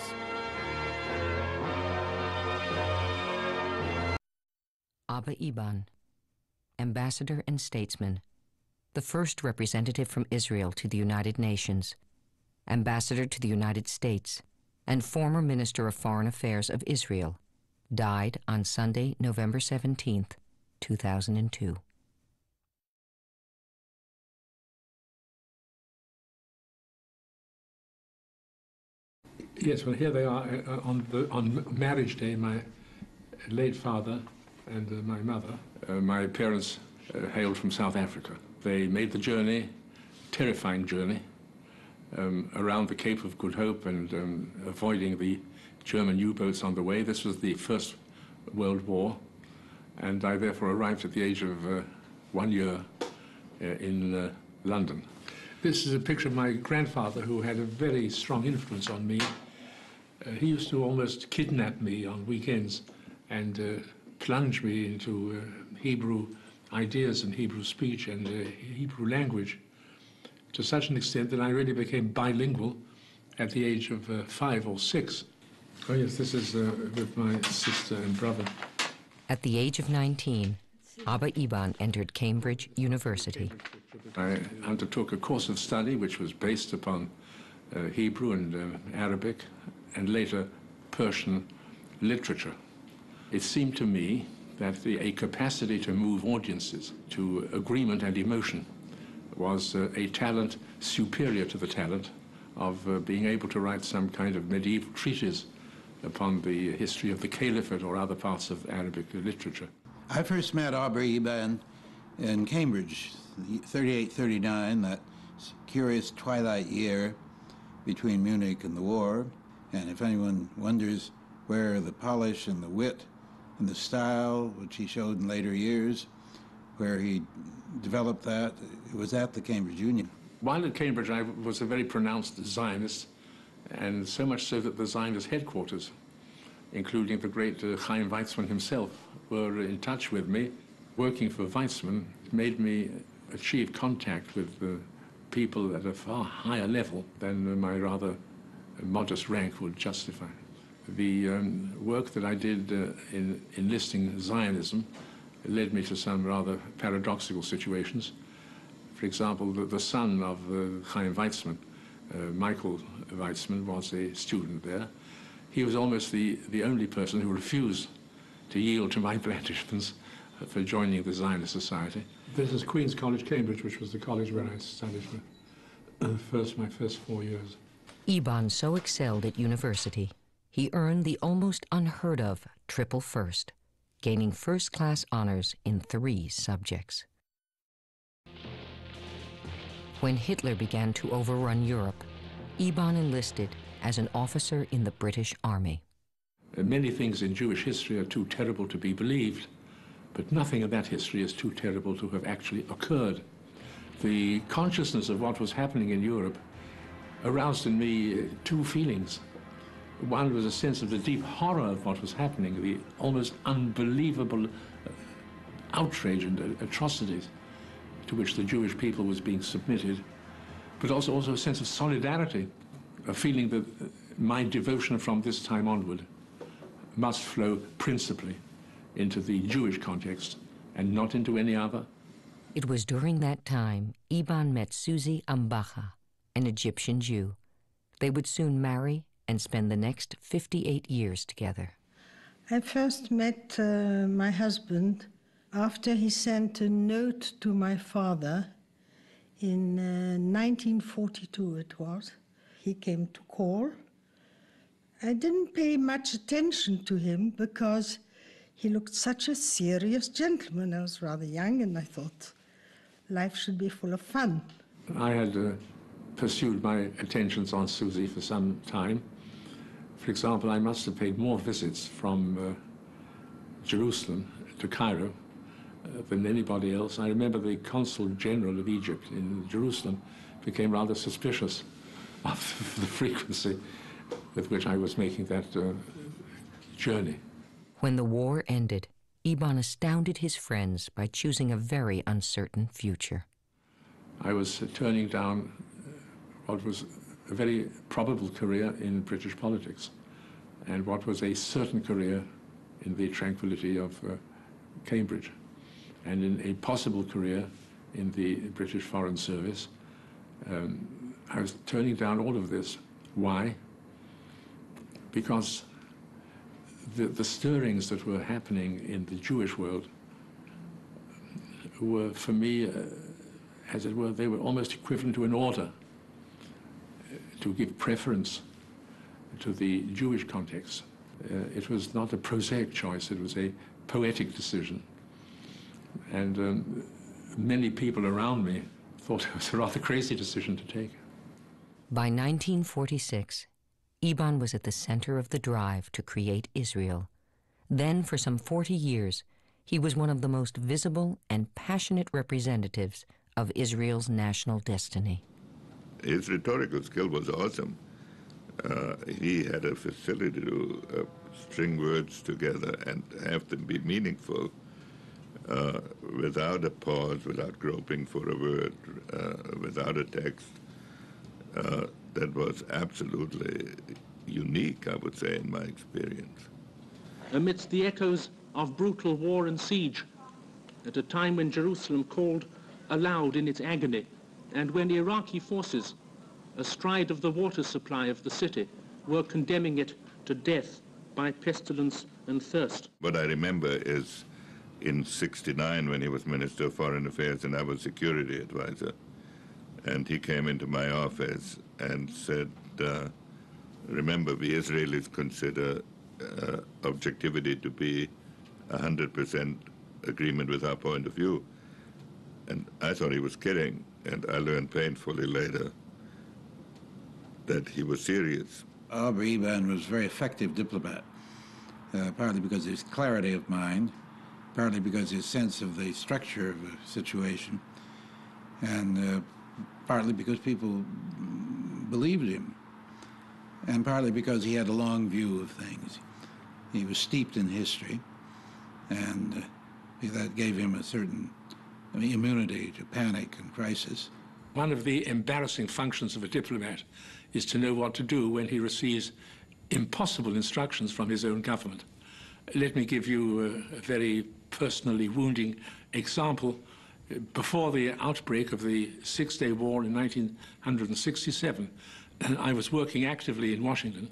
U: Abba Iban, ambassador and statesman, the first representative from Israel to the United Nations, ambassador to the United States, and former Minister of Foreign Affairs of Israel, died on Sunday, November 17th, 2002.
A: Yes, well, here they are on marriage day, my late father and my mother. My parents hailed from South Africa. They made the journey, terrifying journey, around the Cape of Good Hope and avoiding the German U-boats on the way. This was the First World War, and I therefore arrived at the age of 1 year in London. This is a picture of my grandfather, who had a very strong influence on me. He used to almost kidnap me on weekends and plunge me into Hebrew ideas and Hebrew speech and Hebrew language, to such an extent that I really became bilingual at the age of 5 or 6. Oh yes, this is with my sister and brother.
U: At the age of 19, Abba Iban entered Cambridge University.
A: I undertook a course of study which was based upon Hebrew and Arabic and later Persian literature. It seemed to me that a capacity to move audiences to agreement and emotion was a talent superior to the talent of being able to write some kind of medieval treatise upon the history of the Caliphate or other parts of Arabic literature.
G: I first met Abba Iban in Cambridge, 38, 39, that curious twilight year between Munich and the war. And if anyone wonders where the polish and the wit and the style, which he showed in later years, where he developed that, it was at the Cambridge Union.
A: While at Cambridge, I was a very pronounced Zionist, and so much so that the Zionist headquarters, including the great Chaim Weizmann himself, were in touch with me. Working for Weizmann made me achieve contact with people at a far higher level than my rather modest rank would justify. The work that I did in enlisting Zionism led me to some rather paradoxical situations. For example, the son of Chaim Weizmann, Michael Weizmann, was a student there. He was almost the only person who refused to yield to my blandishments for joining the Zionist Society. This is Queen's College, Cambridge, which was the college where I studied for my first 4 years.
U: Iban so excelled at university, he earned the almost unheard of triple first, gaining first-class honors in 3 subjects. When Hitler began to overrun Europe, Iban enlisted as an officer in the British Army.
A: Many things in Jewish history are too terrible to be believed, but nothing in that history is too terrible to have actually occurred. The consciousness of what was happening in Europe aroused in me 2 feelings. One was a sense of the deep horror of what was happening, the almost unbelievable outrage and atrocities to which the Jewish people was being submitted, but also a sense of solidarity, a feeling that my devotion from this time onward must flow principally into the Jewish context and not into any other.
U: It was during that time Iban met Susie Ambacha, an Egyptian Jew. They would soon marry and spend the next 58 years together.
N: I first met my husband after he sent a note to my father in 1942 it was. He came to call. I didn't pay much attention to him because he looked such a serious gentleman. I was rather young and I thought life should be full of fun.
A: I had pursued my attentions on Susie for some time. For example, I must have paid more visits from Jerusalem to Cairo than anybody else. I remember the Consul General of Egypt in Jerusalem became rather suspicious of the frequency with which I was making that journey.
U: When the war ended, Iban astounded his friends by choosing a very uncertain future.
A: I was turning down what was a very probable career in British politics and what was a certain career in the tranquility of Cambridge and in a possible career in the British Foreign Service. I was turning down all of this. Why? Because the stirrings that were happening in the Jewish world were, for me, as it were, they were almost equivalent to an order to give preference to the Jewish context. It was not a prosaic choice, it was a poetic decision. And many people around me thought it was a rather crazy decision to take.
U: By 1946, Eban was at the center of the drive to create Israel. Then, for some 40 years, he was one of the most visible and passionate representatives of Israel's national destiny.
C: His rhetorical skill was awesome. He had a facility to string words together and have them be meaningful without a pause, without groping for a word, without a text. That was absolutely unique, I would say, in my experience.
A: Amidst the echoes of brutal war and siege, at a time when Jerusalem called aloud in its agony, and when Iraqi forces, astride of the water supply of the city, were condemning it to death by pestilence and thirst.
C: What I remember is in '69, when he was Minister of Foreign Affairs and I was security advisor, and he came into my office and said, remember, we Israelis consider objectivity to be 100% agreement with our point of view. And I thought he was kidding, and I learned painfully later that he was serious.
G: Aubrey Eban was a very effective diplomat, partly because of his clarity of mind, partly because of his sense of the structure of a situation, and partly because people believed him, and partly because he had a long view of things. He was steeped in history, and that gave him a certain immunity to panic and crisis.
A: One of the embarrassing functions of a diplomat is to know what to do when he receives impossible instructions from his own government. Let me give you a very personally wounding example. Before the outbreak of the Six-Day War in 1967, I was working actively in Washington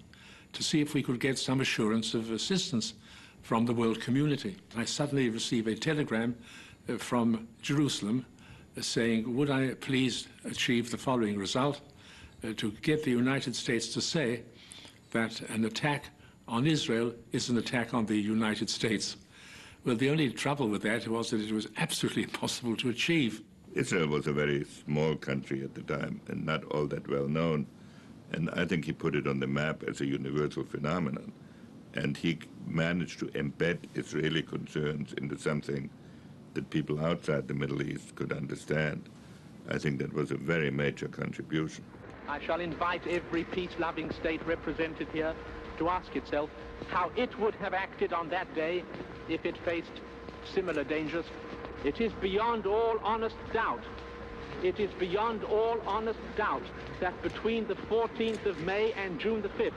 A: to see if we could get some assurance of assistance from the world community. I suddenly received a telegram from Jerusalem saying, would I please achieve the following result, to get the United States to say that an attack on Israel is an attack on the United States. Well, the only trouble with that was that it was absolutely impossible to achieve.
C: Israel was a very small country at the time and not all that well known. And I think he put it on the map as a universal phenomenon. And he managed to embed Israeli concerns into something that people outside the Middle East could understand. I think that was a very major contribution.
S: I shall invite every peace-loving state represented here to ask itself how it would have acted on that day if it faced similar dangers. It is beyond all honest doubt, it is beyond all honest doubt that between the 14th of May and June the 5th,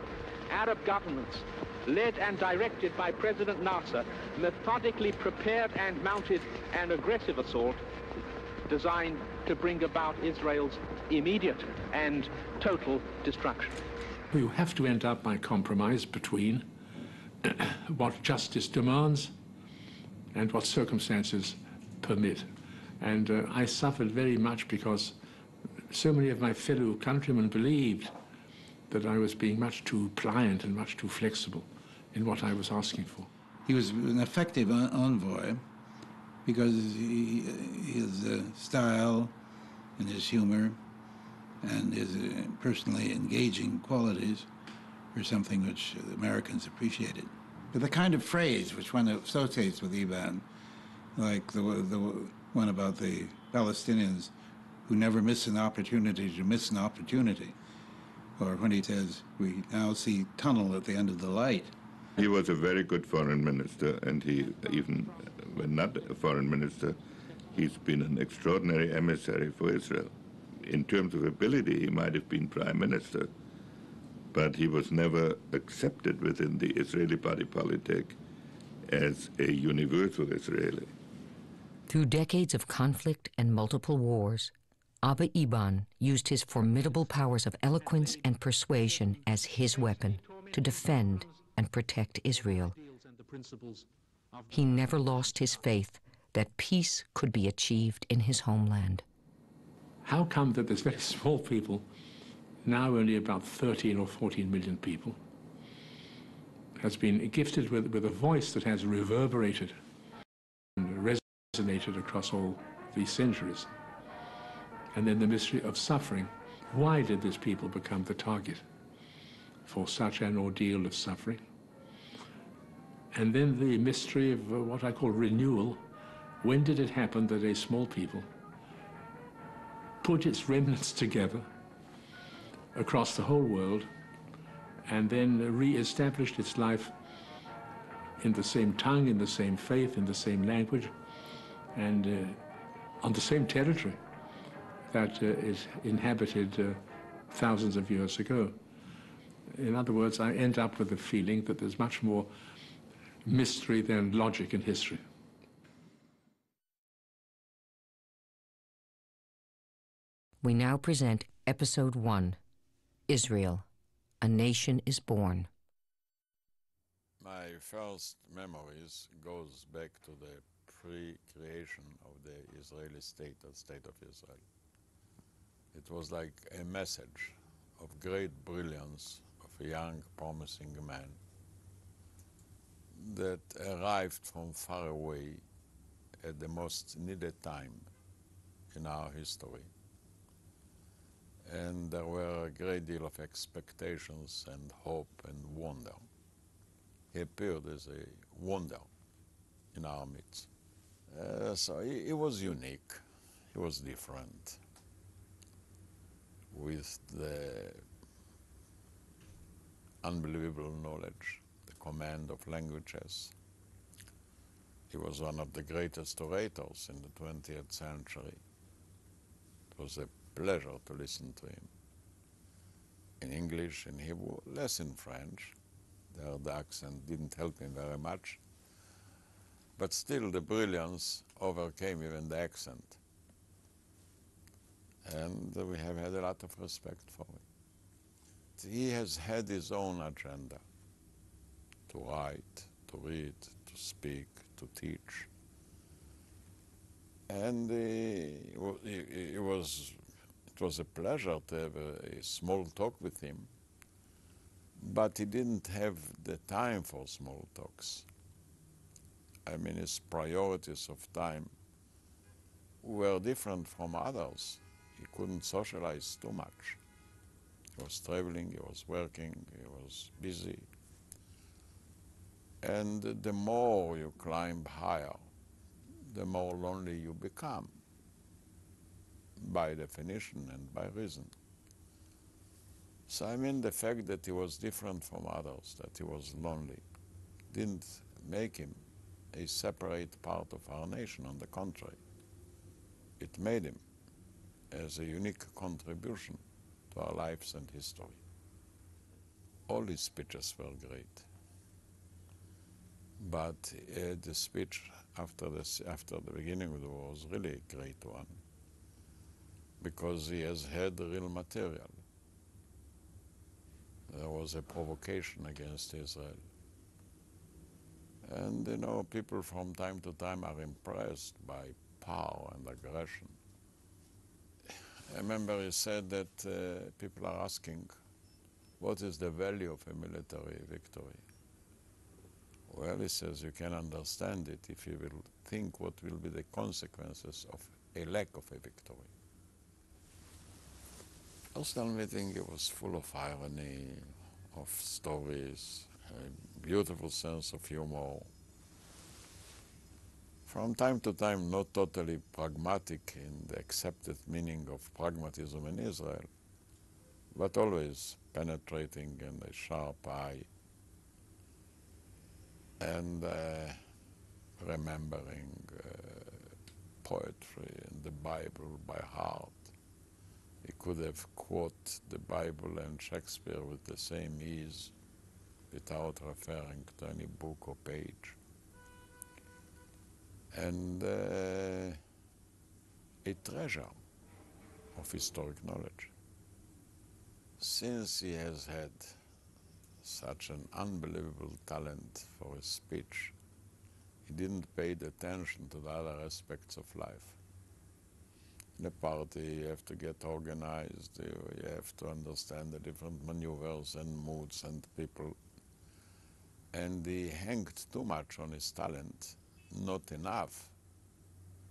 S: Arab governments, led and directed by President Nasser, methodically prepared and mounted an aggressive assault designed to bring about Israel's immediate and total destruction.
A: You have to end up by compromise between what justice demands and what circumstances permit. And I suffered very much because so many of my fellow countrymen believed that I was being much too pliant and much too flexible in what I was asking for.
G: He was an effective envoy because his style and his humor and his personally engaging qualities were something which the Americans appreciated. But the kind of phrase which one associates with Eban, like the one about the Palestinians who never miss an opportunity to miss an opportunity, or when he says, we now see tunnel at the end of the light.
C: He was a very good foreign minister, and he, even when not a foreign minister, he's been an extraordinary emissary for Israel. In terms of ability, he might have been prime minister, but he was never accepted within the Israeli body politic as a universal Israeli.
U: Through decades of conflict and multiple wars, Abba Eban used his formidable powers of eloquence and persuasion as his weapon to defend and protect Israel. He never lost his faith that peace could be achieved in his homeland.
A: How come that this very small people, now only about 13 or 14 million people, has been gifted with a voice that has reverberated and resonated across all these centuries. And then the mystery of suffering. Why did this people become the target for such an ordeal of suffering? And then the mystery of what I call renewal. When did it happen that a small people put its remnants together across the whole world and then re-established its life in the same tongue, in the same faith, in the same language, and on the same territory that is inhabited thousands of years ago? In other words, I end up with the feeling that there's much more mystery than logic in history.
U: We now present Episode 1, Israel, A Nation is Born.
B: My first memories goes back to the pre-creation of the Israeli state, the State of Israel. It was like a message of great brilliance of a young, promising man that arrived from far away at the most needed time in our history. And there were a great deal of expectations and hope and wonder. He appeared as a wonder in our midst. So he was unique, he was different, with the unbelievable knowledge, the command of languages. He was one of the greatest orators in the 20th century. It was a pleasure to listen to him. In English, in Hebrew, less in French. The accent didn't help him very much. But still, the brilliance overcame even the accent. And we have had a lot of respect for him. He has had his own agenda to write, to read, to speak, to teach. And it was a pleasure to have a small talk with him, but he didn't have the time for small talks. I mean, his priorities of time were different from others. He couldn't socialize too much. He was traveling, he was working, he was busy. And the more you climb higher, the more lonely you become, by definition and by reason. So I mean, the fact that he was different from others, that he was lonely, didn't make him a separate part of our nation. On the contrary, it made him as a unique contribution to our lives and history. All his speeches were great, but the speech after the beginning of the war was really a great one, because he has had real material. There was a provocation against Israel. And you know, people from time to time are impressed by power and aggression. I remember he said that people are asking, what is the value of a military victory? Well, he says you can understand it if you will think what will be the consequences of a lack of a victory. Personal meeting, it was full of irony, of stories, a beautiful sense of humor. From time to time, not totally pragmatic in the accepted meaning of pragmatism in Israel, but always penetrating and a sharp eye, and remembering poetry and the Bible by heart. He could have quoted the Bible and Shakespeare with the same ease, without referring to any book or page. And a treasure of historic knowledge. Since he has had such an unbelievable talent for his speech, he didn't pay the attention to the other aspects of life. In a party, you have to get organized, you have to understand the different maneuvers and moods and people. And he hanged too much on his talent, not enough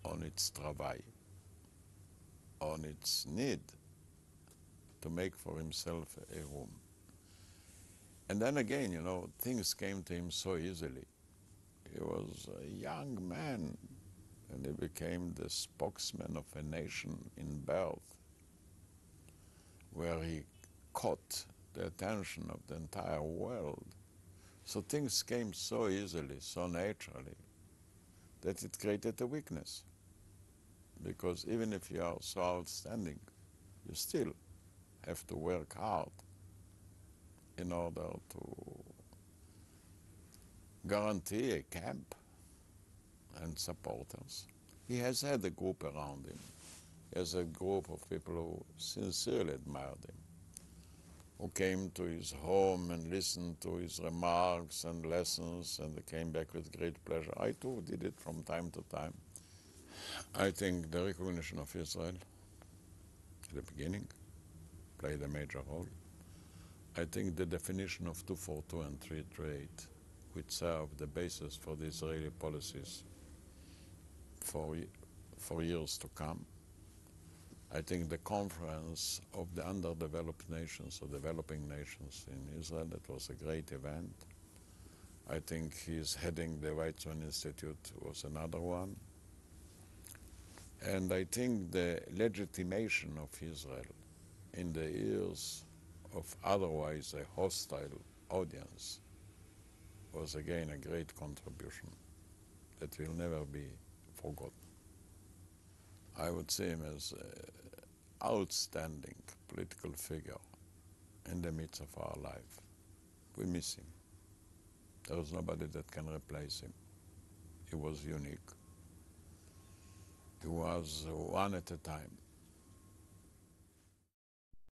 B: on its travail, on its need to make for himself a room. And then again, you know, things came to him so easily. He was a young man, and he became the spokesman of a nation in birth, where he caught the attention of the entire world. So things came so easily, so naturally, that it created a weakness. Because even if you are so outstanding, you still have to work hard in order to guarantee a camp and supporters. He has had a group around him. He has a group of people who sincerely admired him, who came to his home and listened to his remarks and lessons, and they came back with great pleasure. I too did it from time to time. I think the recognition of Israel at the beginning played a major role. I think the definition of 242 and 338, which served the basis for the Israeli policies for years to come. I think the conference of the underdeveloped nations or developing nations in Israel, that was a great event. I think he's heading the Weizmann Institute was another one. And I think the legitimation of Israel in the ears of otherwise a hostile audience was again a great contribution that will never be forgotten. I would see him as an outstanding political figure in the midst of our life. We miss him. There is nobody that can replace him. He was unique. He was one at a time.